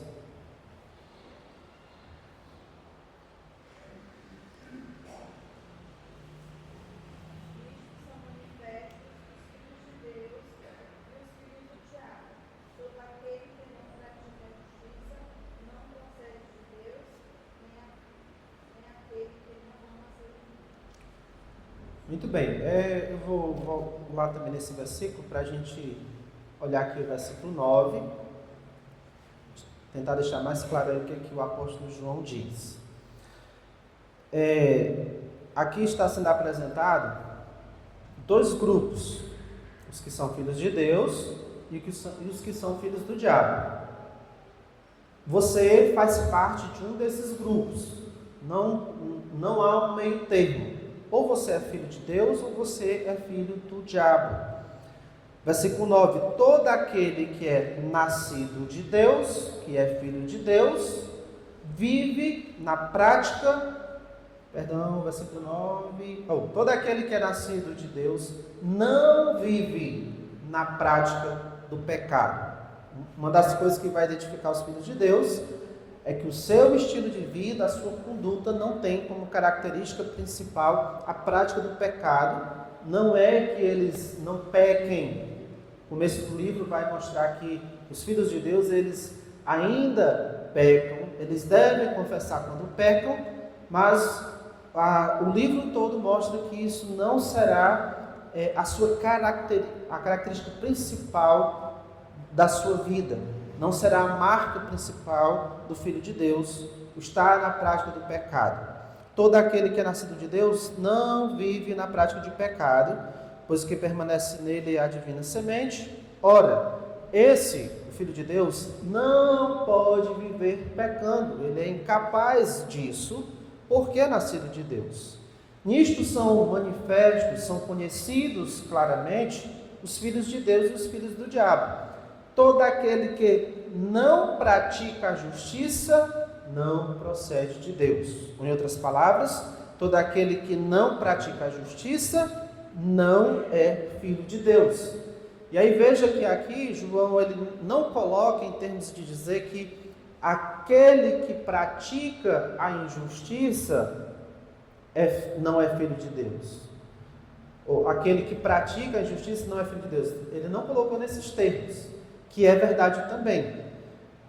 Muito bem, eu vou lá também nesse versículo para a gente olhar aqui o versículo 9, tentar deixar mais claro aí o que o apóstolo João diz. Aqui está sendo apresentado dois grupos, os que são filhos de Deus e os que são filhos do diabo. Você faz parte de um desses grupos, não há um meio termo. Ou você é filho de Deus, ou você é filho do diabo. Versículo 9: todo aquele que é nascido de Deus, que é filho de Deus, vive na prática, versículo 9, todo aquele que é nascido de Deus não vive na prática do pecado. Uma das coisas que vai identificar os filhos de Deus é que o seu estilo de vida, a sua conduta não tem como característica principal a prática do pecado. Não é que eles não pequem. O começo do livro vai mostrar que os filhos de Deus, eles ainda pecam, eles devem confessar quando pecam, mas o livro todo mostra que isso não será a característica principal da sua vida. Não será a marca principal do Filho de Deus, estar na prática do pecado. Todo aquele que é nascido de Deus não vive na prática de pecado, pois que permanece nele é a divina semente. Ora, o Filho de Deus, não pode viver pecando. Ele é incapaz disso, porque é nascido de Deus. Nisto são manifestos, são conhecidos claramente os filhos de Deus e os filhos do diabo. Todo aquele que não pratica a justiça não procede de Deus. Em outras palavras, todo aquele que não pratica a justiça não é filho de Deus. E aí veja que aqui João ele não coloca em termos de dizer que aquele que pratica a injustiça não é filho de Deus. Ou aquele que pratica a injustiça não é filho de Deus. Ele não colocou nesses termos, que é verdade também.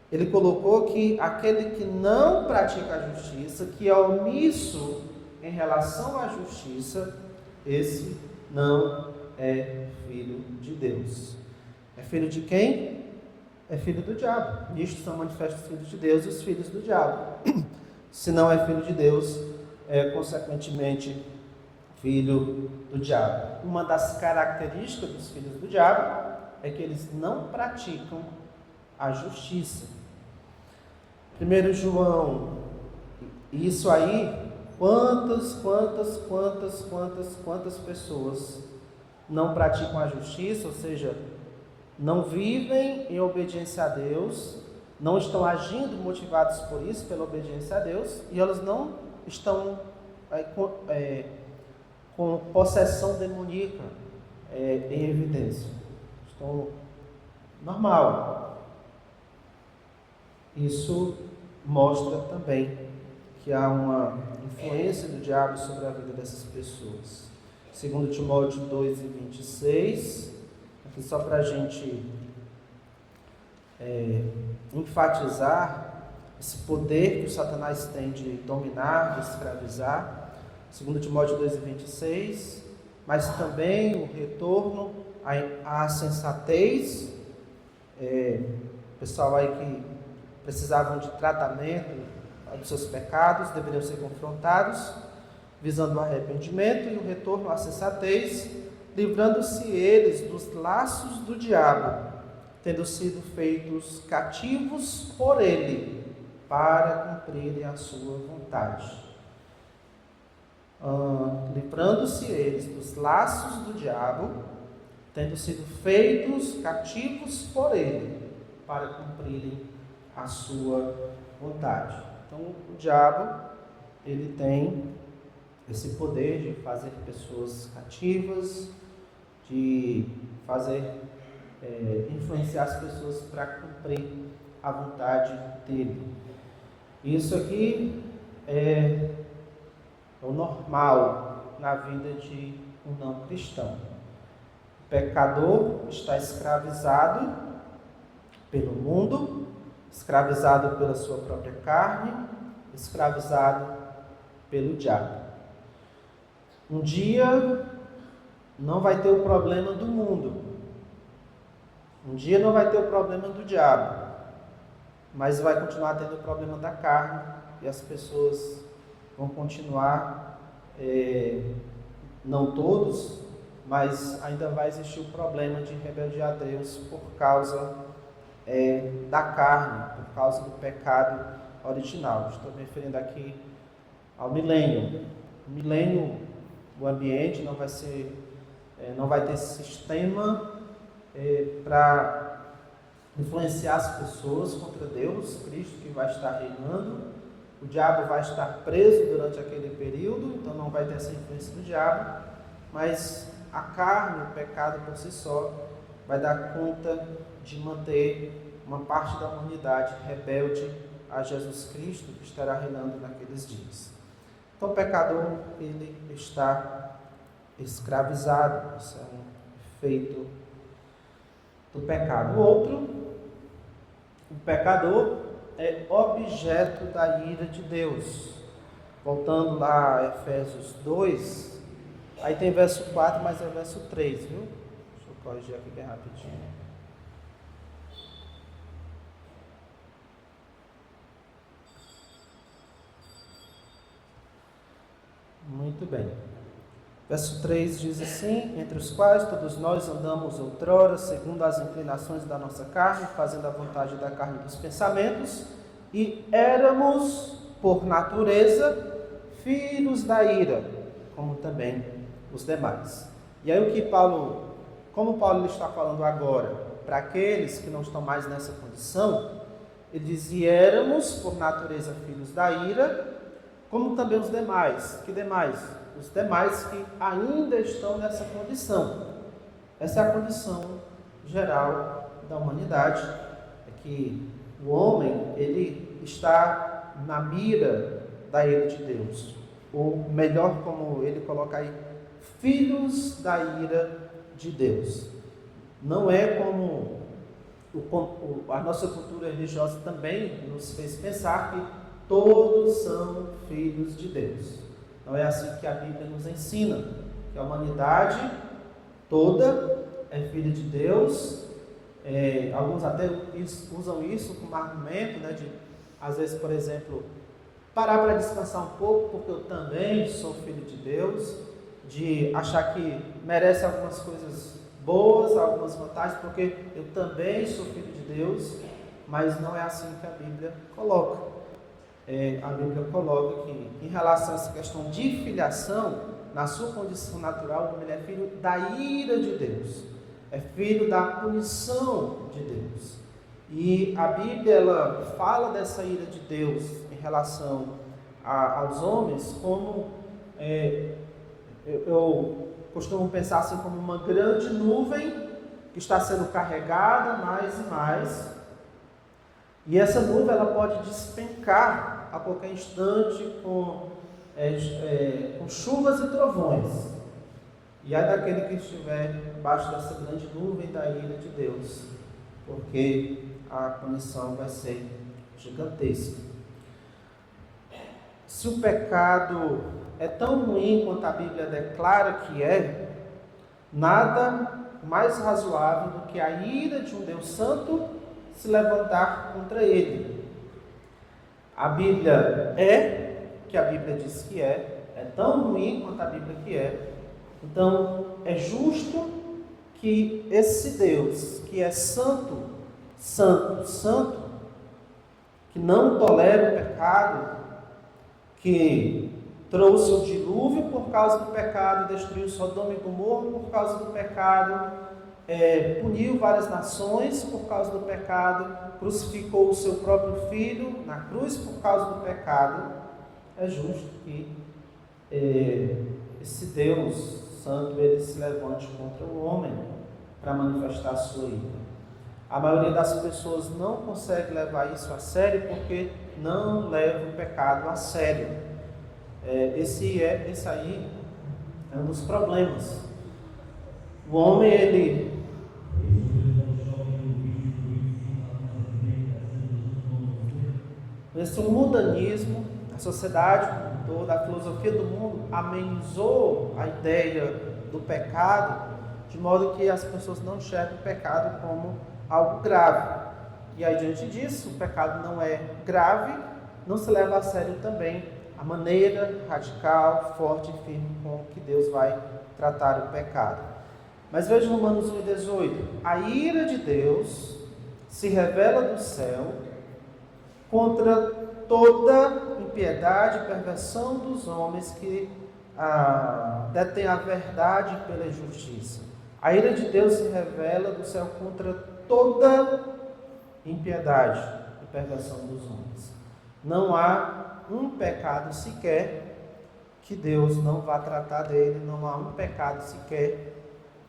Ele colocou que aquele que não pratica a justiça, que é omisso em relação à justiça, esse não é filho de Deus. É filho de quem? É filho do diabo. Nisto são manifestos os filhos de Deus e os filhos do diabo. Se não é filho de Deus, é consequentemente filho do diabo. Uma das características dos filhos do diabo é que eles não praticam a justiça. 1 João, isso aí, quantas pessoas não praticam a justiça, ou seja, não vivem em obediência a Deus, não estão agindo motivados por isso, pela obediência a Deus, e elas não estão com possessão demoníaca em evidência. Estão normal. Isso mostra também que há uma influência do diabo sobre a vida dessas pessoas. 2 Timóteo 2:26, aqui só para a gente enfatizar esse poder que o Satanás tem de dominar, de escravizar. 2 Timóteo 2:26, mas também o retorno à sensatez. Pessoal aí que precisavam de tratamento dos seus pecados, deveriam ser confrontados, visando o arrependimento e o retorno à sensatez, livrando-se eles dos laços do diabo, tendo sido feitos cativos por ele, para cumprirem a sua vontade. Livrando-se eles dos laços do diabo, tendo sido feitos cativos por ele, para cumprirem a sua vontade. Então, o diabo, ele tem esse poder de fazer pessoas cativas, de fazer influenciar as pessoas para cumprir a vontade dele. Isso aqui é o normal na vida de um não cristão. O pecador está escravizado pelo mundo, escravizado pela sua própria carne, escravizado pelo diabo. Um dia não vai ter o problema do mundo. Um dia não vai ter o problema do diabo. Mas vai continuar tendo o problema da carne. E as pessoas vão continuar, não todos, mas ainda vai existir o problema de rebeldia a Deus por causa da carne, por causa do pecado original. Estou me referindo aqui ao milênio. O milênio, o ambiente não vai ter esse sistema para influenciar as pessoas contra Deus, Cristo que vai estar reinando. O diabo vai estar preso durante aquele período, então não vai ter essa influência do diabo, mas a carne, o pecado por si só, vai dar conta de manter uma parte da humanidade rebelde a Jesus Cristo, que estará reinando naqueles dias. Então o pecador, ele está escravizado. Isso é um efeito do pecado. O pecador é objeto da ira de Deus. Voltando lá a Efésios 2, aí tem verso 4, mas é verso 3, viu? Deixa eu corrigir aqui bem rapidinho. Muito bem. Verso 3 diz assim: entre os quais todos nós andamos outrora, segundo as inclinações da nossa carne, fazendo a vontade da carne e dos pensamentos, e éramos, por natureza, filhos da ira, como também os demais. E aí como Paulo está falando agora, para aqueles que não estão mais nessa condição, ele diz: e éramos, por natureza, filhos da ira, como também os demais. Que demais? Os demais que ainda estão nessa condição. Essa é a condição geral da humanidade, é que o homem, ele está na mira da ira de Deus, ou melhor, como ele coloca aí, filhos da ira de Deus. Não é como a nossa cultura religiosa também nos fez pensar que todos são filhos de Deus. Não é assim que a Bíblia nos ensina, que a humanidade toda é filha de Deus. Alguns até usam isso como argumento, né, de, às vezes, por exemplo, parar para descansar um pouco, porque eu também sou filho de Deus, de achar que merece algumas coisas boas, algumas vantagens, porque eu também sou filho de Deus, mas não é assim que a Bíblia coloca. A Bíblia coloca que, em relação a essa questão de filiação, na sua condição natural, ele é filho da ira de Deus, é filho da punição de Deus. E a Bíblia, ela fala dessa ira de Deus em relação aos homens como, eu costumo pensar assim, como uma grande nuvem que está sendo carregada mais e mais, e essa nuvem ela pode despencar a qualquer instante com chuvas e trovões. E é daquele que estiver debaixo dessa grande nuvem da ira de Deus, porque a punição vai ser gigantesca. Se o pecado é tão ruim quanto a Bíblia declara que é, nada mais razoável do que a ira de um Deus Santo se levantar contra ele. A Bíblia que a Bíblia diz que é tão ruim quanto a Bíblia que é. Então, é justo que esse Deus, que é santo, santo, santo, que não tolera o pecado, que trouxe o dilúvio por causa do pecado, destruiu Sodoma e Gomorra por causa do pecado, puniu várias nações por causa do pecado, crucificou o seu próprio filho na cruz por causa do pecado. É justo que esse Deus Santo ele se levante contra o homem para manifestar a sua ira. A maioria das pessoas não consegue levar isso a sério porque não leva o pecado a sério. Esse aí é um dos problemas. O homem, esse mundanismo, a A sociedade como toda, a filosofia do mundo amenizou a ideia do pecado, de modo que as pessoas não enxergam o pecado como algo grave. E aí, diante disso, o pecado não é grave, não se leva a sério também a maneira radical, forte e firme com que Deus vai tratar o pecado. Mas veja Romanos 1,18. A ira de Deus se revela do céu contra toda impiedade e perversão dos homens que detêm a verdade pela injustiça. A ira de Deus se revela do céu contra toda impiedade e perversão dos homens. Não há um pecado sequer que Deus não vá tratar dele, não há um pecado sequer,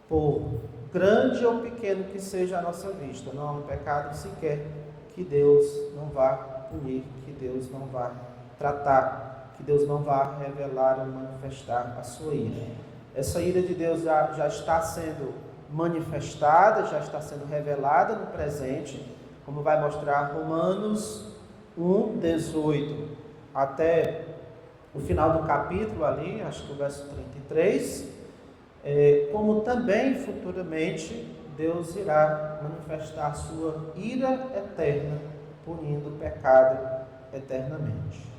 por grande ou pequeno que seja a nossa vista, não há um pecado sequer que Deus não vá punir, que Deus não vá tratar, que Deus não vá revelar ou manifestar a sua ira. Essa ira de Deus já está sendo manifestada, já está sendo revelada no presente, como vai mostrar Romanos 1,18 até o final do capítulo ali, acho que o verso 33, como também futuramente Deus irá manifestar a sua ira eterna, punindo o pecado eternamente.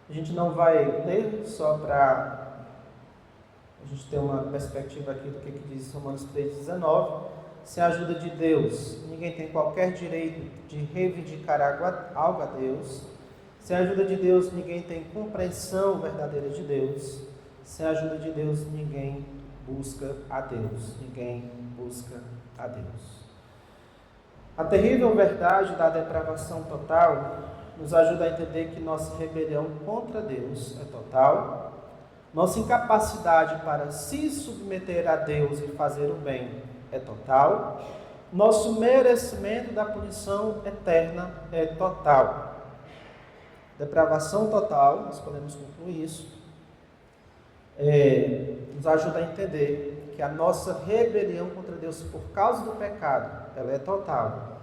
A gente não vai ler só para a gente ter uma perspectiva aqui do que diz Romanos 3,19. Sem a ajuda de Deus, ninguém tem qualquer direito de reivindicar algo a Deus. Sem a ajuda de Deus, ninguém tem compreensão verdadeira de Deus. Sem a ajuda de Deus, ninguém busca a Deus. Ninguém busca a Deus. A terrível verdade da depravação total nos ajuda a entender que nossa rebelião contra Deus é total. Nossa incapacidade para se submeter a Deus e fazer o bem é total. Nosso merecimento da punição eterna é total. Depravação total, nós podemos concluir isso, nos ajuda a entender que a nossa rebelião contra Deus por causa do pecado, ela é total.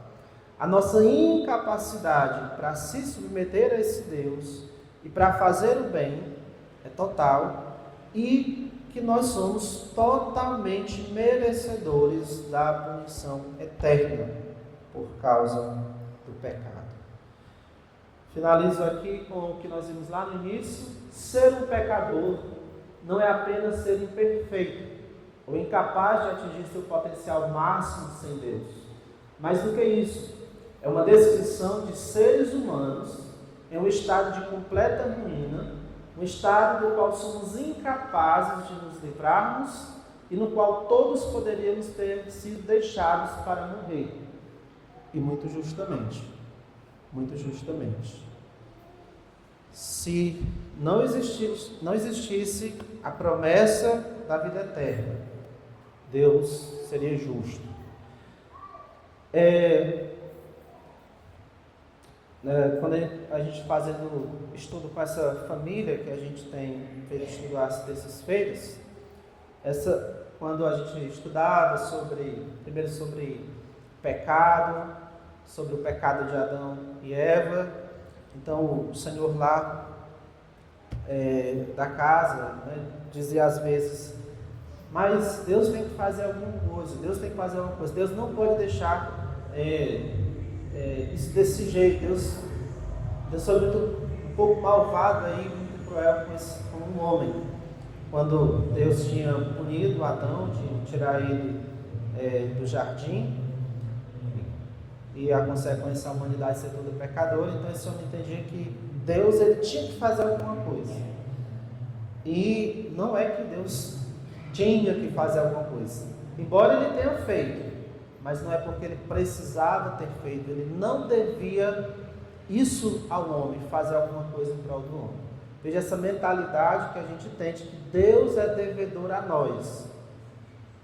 A nossa incapacidade para se submeter a esse Deus e para fazer o bem é total, e que nós somos totalmente merecedores da punição eterna por causa do pecado. Finalizo aqui com o que nós vimos lá no início. Ser um pecador não é apenas ser imperfeito ou incapaz de atingir seu potencial máximo sem Deus. Mais do que isso, é uma descrição de seres humanos em um estado de completa ruína, um estado do qual somos incapazes de nos livrarmos e no qual todos poderíamos ter sido deixados para morrer. E muito justamente. Muito justamente. Se não existisse a promessa da vida eterna, Deus seria justo. Quando a gente fazendo estudo com essa família que a gente tem feito estudar às terças-feiras, quando a gente estudava primeiro sobre pecado, sobre o pecado de Adão e Eva, então o Senhor lá da casa, dizia às vezes, mas Deus tem que fazer alguma coisa, Deus não pode deixar isso desse jeito. Deus foi um pouco malvado aí, muito cruel com um homem. Quando Deus tinha punido Adão de tirar ele do jardim, e a consequência da humanidade ser toda pecadora, então esse homem entendia que Deus ele tinha que fazer alguma coisa. E não é que Deus tinha que fazer alguma coisa, embora ele tenha feito, mas não é porque ele precisava ter feito, ele não devia isso ao homem, fazer alguma coisa em prol do homem. Veja essa mentalidade que a gente tem de que Deus é devedor a nós.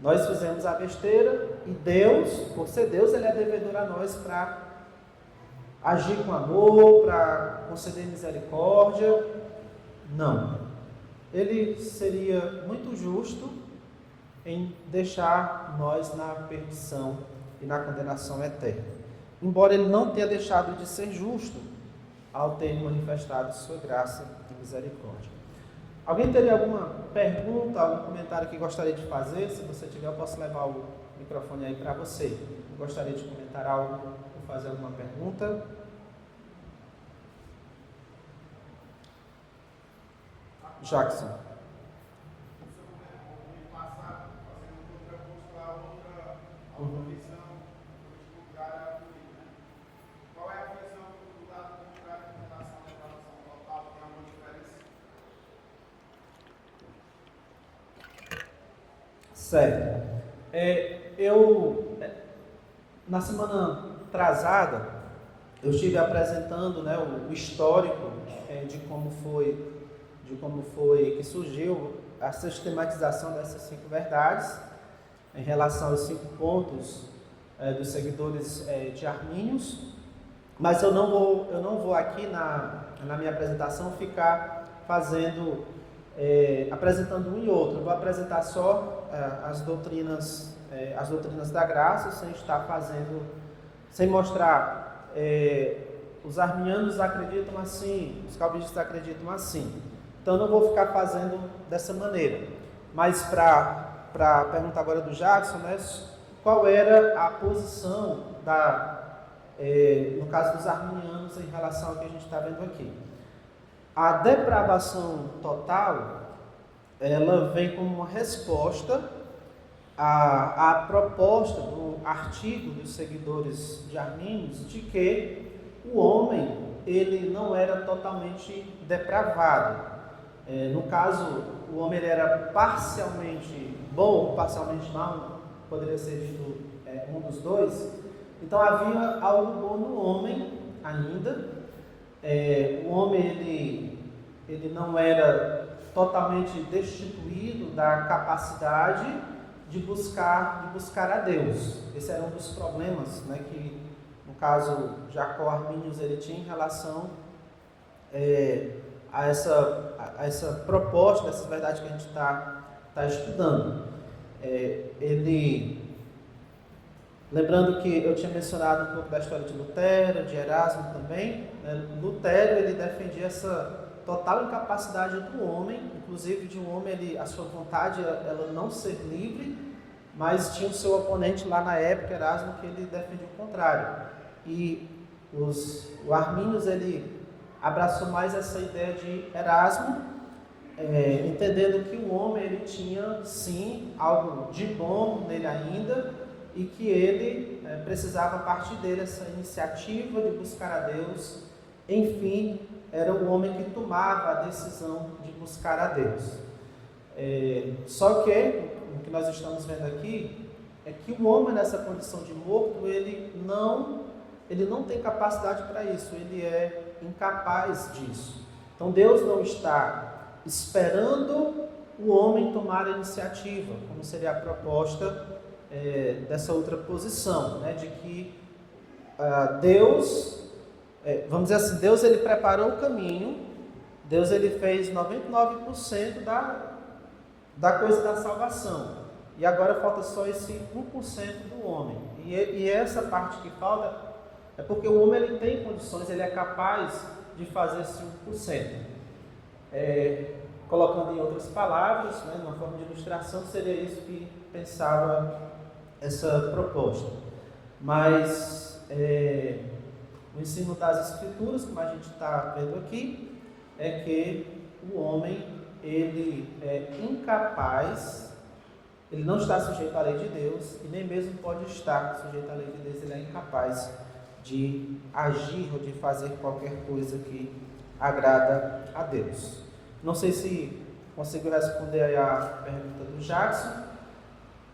Nós fizemos a besteira e Deus, por ser Deus, Ele é devedor a nós para agir com amor, para conceder misericórdia. Não. Ele seria muito justo em deixar nós na perdição e na condenação eterna. embora ele não tenha deixado de ser justo ao ter manifestado sua graça e misericórdia. Alguém teria alguma pergunta, algum comentário que gostaria de fazer? Se você tiver, eu posso levar o microfone aí para você. Gostaria de comentar algo ou fazer alguma pergunta? Jackson. Uhum. Certo. Na semana atrasada, eu estive apresentando, né, o histórico de como foi que surgiu a sistematização dessas 5 verdades em relação aos 5 pontos dos seguidores de Arminius, mas eu não vou aqui na minha apresentação ficar apresentando um e outro. Eu vou apresentar só as doutrinas da graça, sem mostrar os arminianos acreditam assim, os calvinistas acreditam assim. Então, eu não vou ficar fazendo dessa maneira. Mas para perguntar agora do Jackson, né, qual era a posição no caso dos arminianos em relação ao que a gente está vendo aqui. A depravação total, ela vem como uma resposta à proposta do artigo dos seguidores de Arminius de que o homem ele não era totalmente depravado. No caso, o homem ele era parcialmente bom ou parcialmente mau, poderia ser dito um dos dois. Então havia algo bom no homem ainda. O homem ele não era totalmente destituído da capacidade de buscar a Deus. Esse era um dos problemas, né, que no caso Jacó Arminius ele tinha em relação a essa proposta, dessas verdades que a gente está estudando. Lembrando que eu tinha mencionado um pouco da história de Lutero, de Erasmo também, né? Lutero ele defendia essa total incapacidade do homem, inclusive de um homem, a sua vontade ela não ser livre, mas tinha o seu oponente lá na época, Erasmo, que ele defendia o contrário. E o Arminius ele abraçou mais essa ideia de Erasmo, entendendo que o homem ele tinha sim algo de bom nele ainda, e que ele precisava partir dele essa iniciativa de buscar a Deus. Enfim, era o homem que tomava a decisão de buscar a Deus. Só que o que nós estamos vendo aqui é que o homem nessa condição de morto, ele não tem capacidade para isso, ele é incapaz disso. Então Deus não está esperando o homem tomar a iniciativa, como seria a proposta dessa outra posição, né, de que Deus, vamos dizer assim, Deus ele preparou o caminho, Deus ele fez 99% da coisa da salvação, e agora falta só esse 1% do homem, e essa parte que falta é porque o homem ele tem condições, ele é capaz de fazer esse 1%. Colocando em outras palavras, né, numa forma de ilustração, seria isso que pensava essa proposta. Mas o ensino das Escrituras, como a gente está vendo aqui, é que o homem ele é incapaz, ele não está sujeito à lei de Deus e nem mesmo pode estar sujeito à lei de Deus, ele é incapaz de agir ou de fazer qualquer coisa que agrada a Deus. Não sei se consigo responder aí a pergunta do Jackson,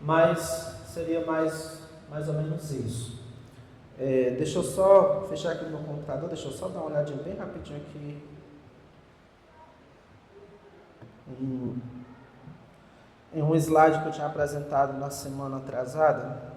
mas seria mais ou menos isso. Deixa eu só fechar aqui no meu computador, deixa eu só dar uma olhadinha bem rapidinho aqui em um slide que eu tinha apresentado na semana atrasada.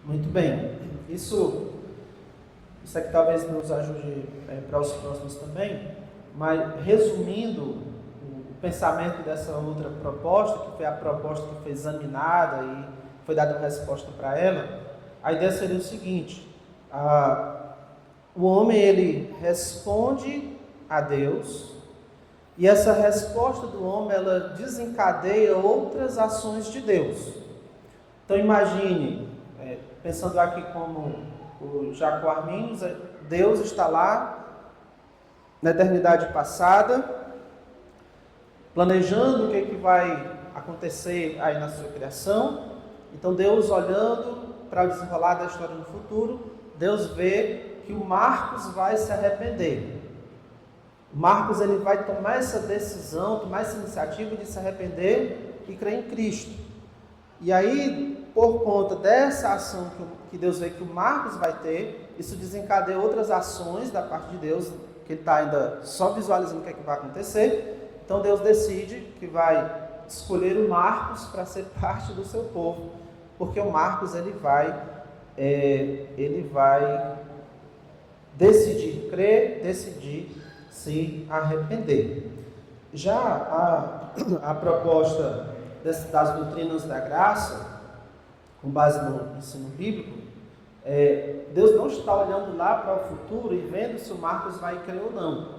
Muito bem. Isso aqui talvez nos ajude para os próximos também, mas resumindo o pensamento dessa outra proposta, que foi a proposta que foi examinada e foi dada uma resposta para ela, a ideia seria o seguinte: o homem ele responde a Deus, e essa resposta do homem ela desencadeia outras ações de Deus. Então imagine, pensando aqui como o Jacó Arminio, Deus está lá na eternidade passada, planejando o que vai acontecer aí na sua criação. Então Deus, olhando para o desenrolar da história no futuro, Deus vê que o Marcos vai se arrepender. O Marcos ele vai tomar essa decisão, tomar essa iniciativa de se arrepender e crer em Cristo. E aí, por conta dessa ação que Deus vê que o Marcos vai ter, isso desencadeia outras ações da parte de Deus, que ele está ainda só visualizando o que é que vai acontecer. Então Deus decide que vai escolher o Marcos para ser parte do seu povo, porque o Marcos ele vai decidir crer, decidir se arrepender. Já a proposta das doutrinas da graça, com base no ensino bíblico, Deus não está olhando lá para o futuro e vendo se o Marcos vai crer ou não.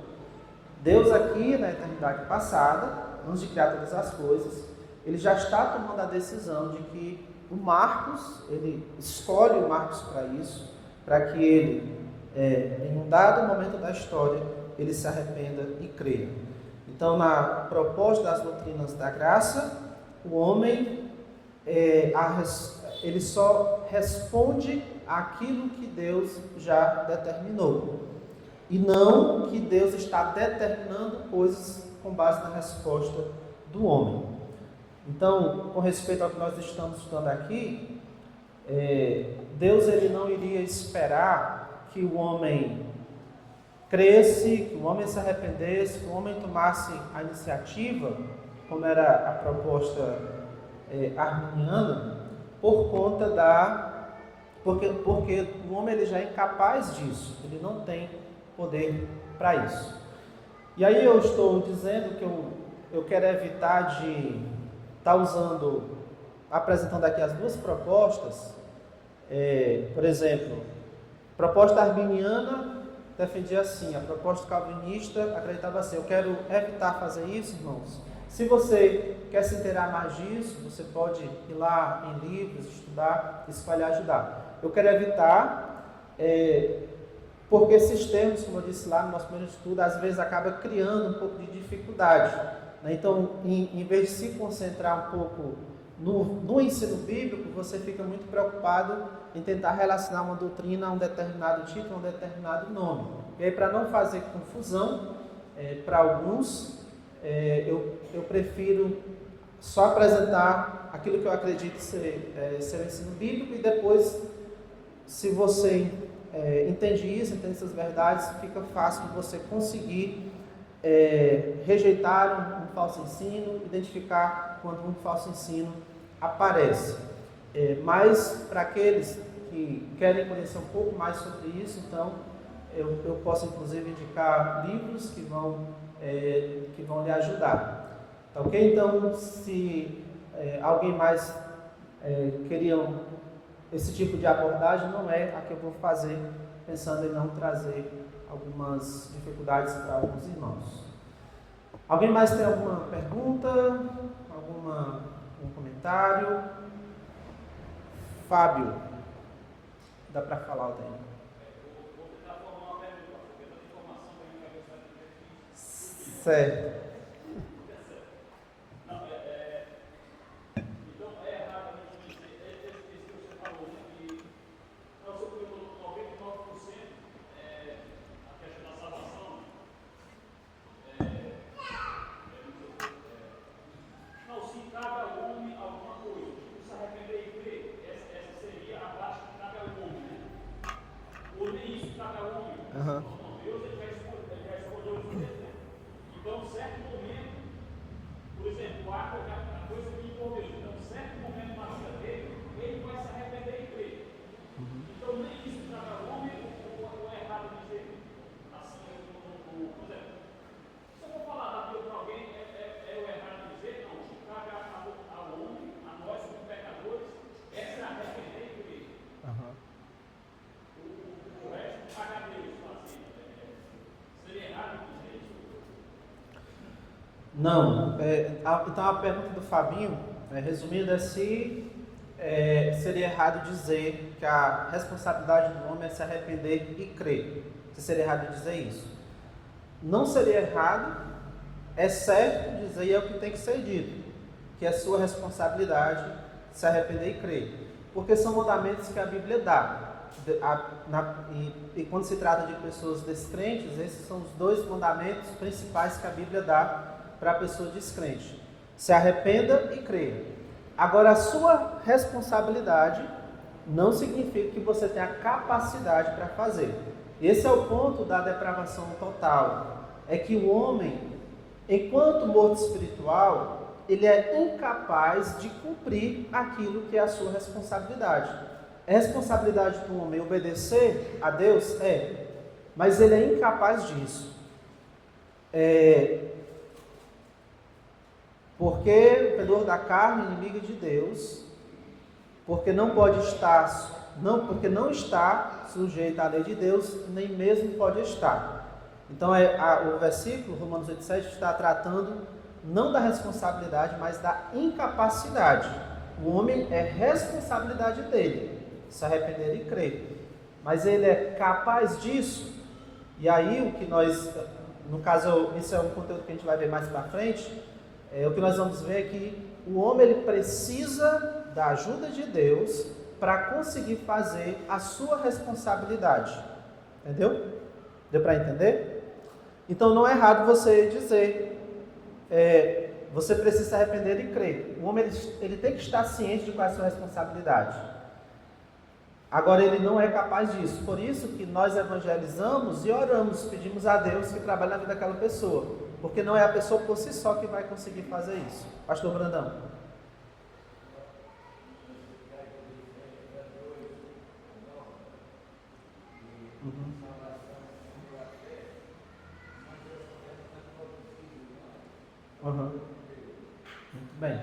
Deus aqui na eternidade passada, antes de criar todas as coisas, ele já está tomando a decisão de que o Marcos, ele escolhe o Marcos para isso, para que ele, em um dado momento da história, ele se arrependa e creia. Então, na proposta das doutrinas da graça, o homem, ele só responde àquilo que Deus já determinou, e não que Deus está determinando coisas com base na resposta do homem. Então, com respeito ao que nós estamos estudando aqui, Deus ele não iria esperar que o homem cresce, que o homem se arrependesse, que o homem tomasse a iniciativa, como era a proposta arminiana, por conta porque o homem ele já é incapaz disso, ele não tem poder para isso. E aí eu estou dizendo que eu quero evitar de estar apresentando aqui as duas propostas. Por exemplo, a proposta arminiana defendia assim, a proposta calvinista acreditava assim: eu quero evitar fazer isso, irmãos. Se você quer se inteirar mais disso, você pode ir lá em livros, estudar, isso vai lhe ajudar. Eu quero evitar, porque esses termos, como eu disse lá no nosso primeiro estudo, às vezes acaba criando um pouco de dificuldade, né? Então, em vez de se concentrar um pouco no ensino bíblico, você fica muito preocupado em tentar relacionar uma doutrina a um determinado título, a um determinado nome. E aí, para não fazer confusão para alguns, eu prefiro só apresentar aquilo que eu acredito ser o ensino bíblico, e depois, se você entende isso, entende essas verdades, fica fácil de você conseguir rejeitar um falso ensino, identificar quando um falso ensino aparece. Mas para aqueles que querem conhecer um pouco mais sobre isso, então eu posso inclusive indicar livros que vão lhe ajudar. Tá ok? Então, se alguém mais queria esse tipo de abordagem, não é a que eu vou fazer, pensando em não trazer algumas dificuldades para alguns irmãos. Alguém mais tem alguma pergunta? Algum comentário? Fábio, dá para falar o tempo? Vou tentar formar uma pergunta, porque tanta informação que a gente vai gostar de ter. Certo. Não, então é errado a gente dizer, esse que você falou, né, que não se preocupou 99% a questão da salvação. Não, se cabe ao homem alguma coisa, tipo se arrepender e crer, essa seria a parte que cabe ao homem, né? Ou nem isso cabe ao homem. Uhum. Então, Deus ele já escolheu os três, né? Então, em certo momento, por exemplo, o arco é a coisa que por Deus. Então, em certo momento na vida dele, ele vai se arrepender e crer. Não. Então a pergunta do Fabinho, resumindo, é se seria errado dizer que a responsabilidade do homem é se arrepender e crer. Se seria errado dizer isso. Não seria errado, é certo dizer, e é o que tem que ser dito, que é sua responsabilidade se arrepender e crer. Porque são mandamentos que a Bíblia dá. E quando se trata de pessoas descrentes, esses são os dois mandamentos principais que a Bíblia dá para a pessoa descrente: se arrependa e creia. Agora, a sua responsabilidade não significa que você tenha capacidade para fazer. Esse é o ponto da depravação total. É que o homem, enquanto morto espiritual, ele é incapaz de cumprir aquilo que é a sua responsabilidade. É responsabilidade do homem obedecer a Deus? Mas ele é incapaz disso. Porque o pendor da carne é inimigo de Deus, porque não está sujeito à lei de Deus, nem mesmo pode estar. Então o versículo, Romanos 8,7, está tratando não da responsabilidade, mas da incapacidade. O homem é responsabilidade dele, se arrepender e crer. Mas ele é capaz disso? E aí o que nós, no caso, isso é um conteúdo que a gente vai ver mais para frente. O que nós vamos ver é que o homem ele precisa da ajuda de Deus para conseguir fazer a sua responsabilidade. Entendeu? Deu para entender? Então não é errado você dizer, você precisa se arrepender e crer. O homem ele tem que estar ciente de qual é a sua responsabilidade. Agora ele não é capaz disso. Por isso que nós evangelizamos e oramos, pedimos a Deus que trabalhe na vida daquela pessoa. Porque não é a pessoa por si só que vai conseguir fazer isso. Pastor Brandão. Muito bem.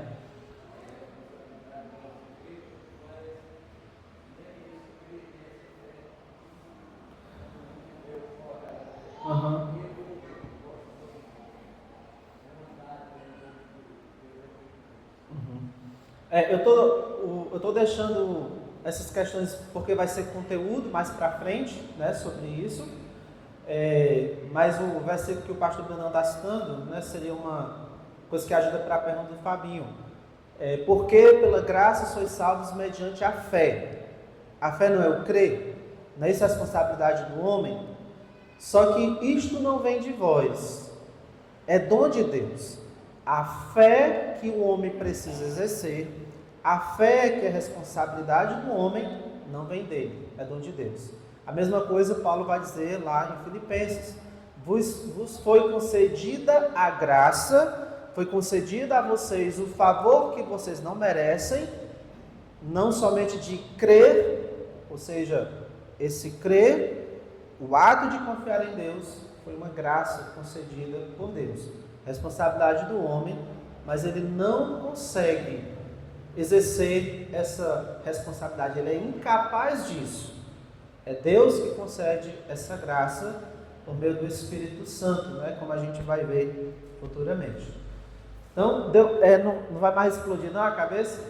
Eu tô deixando essas questões porque vai ser conteúdo mais para frente, né, sobre isso. Mas o versículo que o pastor Brandão está citando, né, seria uma coisa que ajuda para a pergunta do Fabinho. Porque pela graça sois salvos mediante a fé. A fé não é o crer, não é isso a responsabilidade do homem. Só que isto não vem de vós, é dom de Deus. A fé que o homem precisa exercer, a fé que é responsabilidade do homem, não vem dele, é dom de Deus. A mesma coisa Paulo vai dizer lá em Filipenses: vos foi concedida a graça, foi concedida a vocês o favor que vocês não merecem, não somente de crer, ou seja, esse crer, o ato de confiar em Deus, foi uma graça concedida por Deus. Responsabilidade do homem, mas ele não consegue exercer essa responsabilidade, ele é incapaz disso. É Deus que concede essa graça por meio do Espírito Santo, né? Como a gente vai ver futuramente. Então, não vai mais explodir não a cabeça?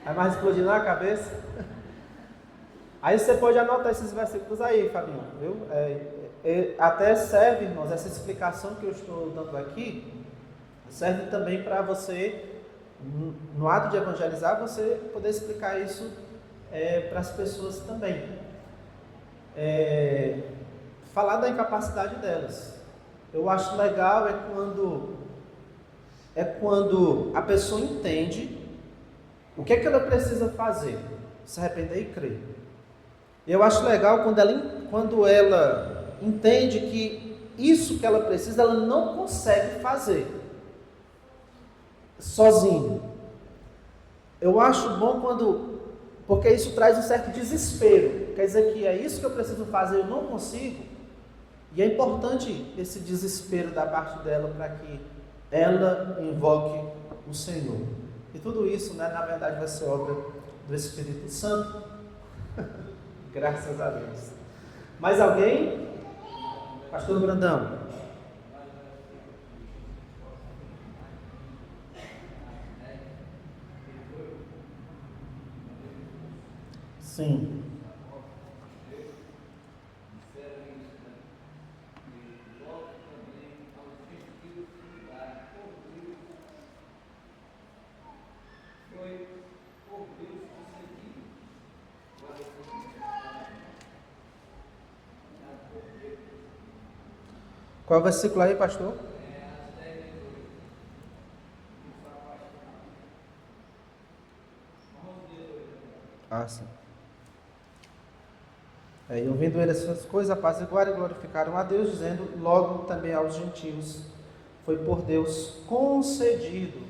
Vai mais explodir não a cabeça? Aí você pode anotar esses versículos aí, Fabinho, viu? Até serve, irmãos, essa explicação que eu estou dando aqui, serve também para você, no ato de evangelizar, você poder explicar isso para as pessoas também. Falar da incapacidade delas. Eu acho legal quando a pessoa entende o que é que ela precisa fazer, se arrepender e crer. Eu acho legal quando ela entende que isso que ela precisa, ela não consegue fazer sozinho. Eu acho bom porque isso traz um certo desespero. Quer dizer que é isso que eu preciso fazer, eu não consigo. E é importante esse desespero da parte dela para que ela invoque o Senhor. E tudo isso, né, na verdade, vai ser obra do Espírito Santo. Graças a Deus. Mais alguém? Pastor Brandão. Sim. Qual versículo aí, pastor? Ah, sim. E ouvindo ele essas coisas, apaziguaram e glorificaram a Deus, dizendo: logo também aos gentios foi por Deus concedido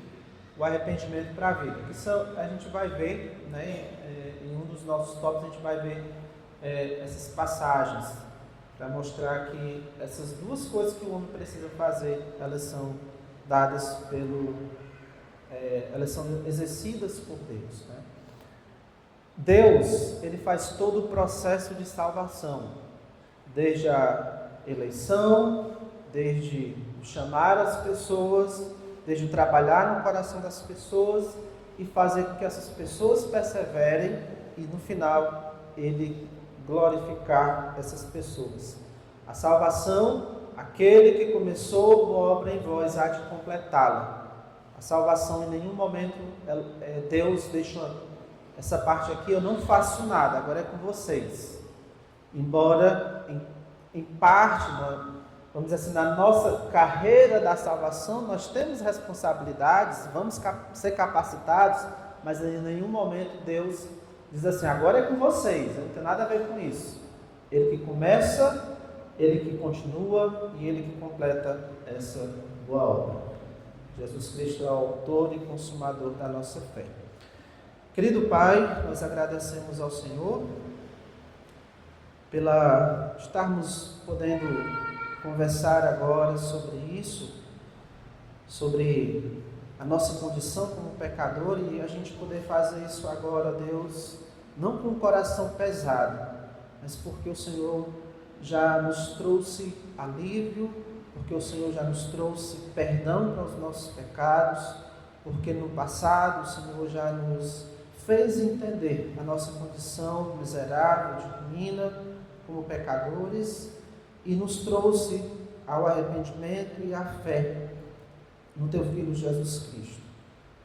o arrependimento para a vida. Isso a gente vai ver, né, em um dos nossos tópicos, a gente vai ver essas passagens para mostrar que essas duas coisas que o homem precisa fazer, elas são dadas elas são exercidas por Deus, né? Deus, ele faz todo o processo de salvação, desde a eleição, desde chamar as pessoas, desde trabalhar no coração das pessoas e fazer com que essas pessoas perseverem e no final ele glorificar essas pessoas. A salvação, aquele que começou boa obra em vós há de completá-la. A salvação, em nenhum momento Deus deixa essa parte aqui, eu não faço nada, agora é com vocês. Embora em parte, vamos dizer assim, na nossa carreira da salvação, nós temos responsabilidades, vamos ser capacitados, mas em nenhum momento Deus diz assim: agora é com vocês, eu não tenho nada a ver com isso. Ele que começa, ele que continua e ele que completa essa boa obra. Jesus Cristo é o autor e consumador da nossa fé. Querido Pai, nós agradecemos ao Senhor pela estarmos podendo conversar agora sobre isso, sobre a nossa condição como pecador, e a gente poder fazer isso agora, Deus, não com o coração pesado, mas porque o Senhor já nos trouxe alívio, porque o Senhor já nos trouxe perdão para os nossos pecados, porque no passado o Senhor já nos fez entender a nossa condição miserável, de ruína, como pecadores, e nos trouxe ao arrependimento e à fé no Teu Filho Jesus Cristo.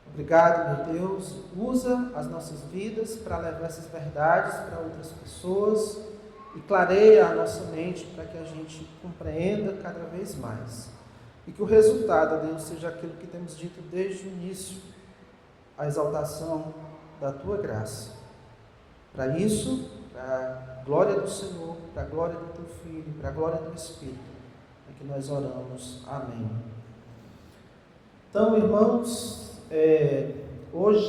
Obrigado, meu Deus, usa as nossas vidas para levar essas verdades para outras pessoas e clareia a nossa mente para que a gente compreenda cada vez mais. E que o resultado, Deus, seja aquilo que temos dito desde o início, a exaltação da Tua graça. Para isso, para a glória do Senhor, para a glória do Teu Filho, para a glória do Espírito, é que nós oramos. Amém. Então, irmãos, hoje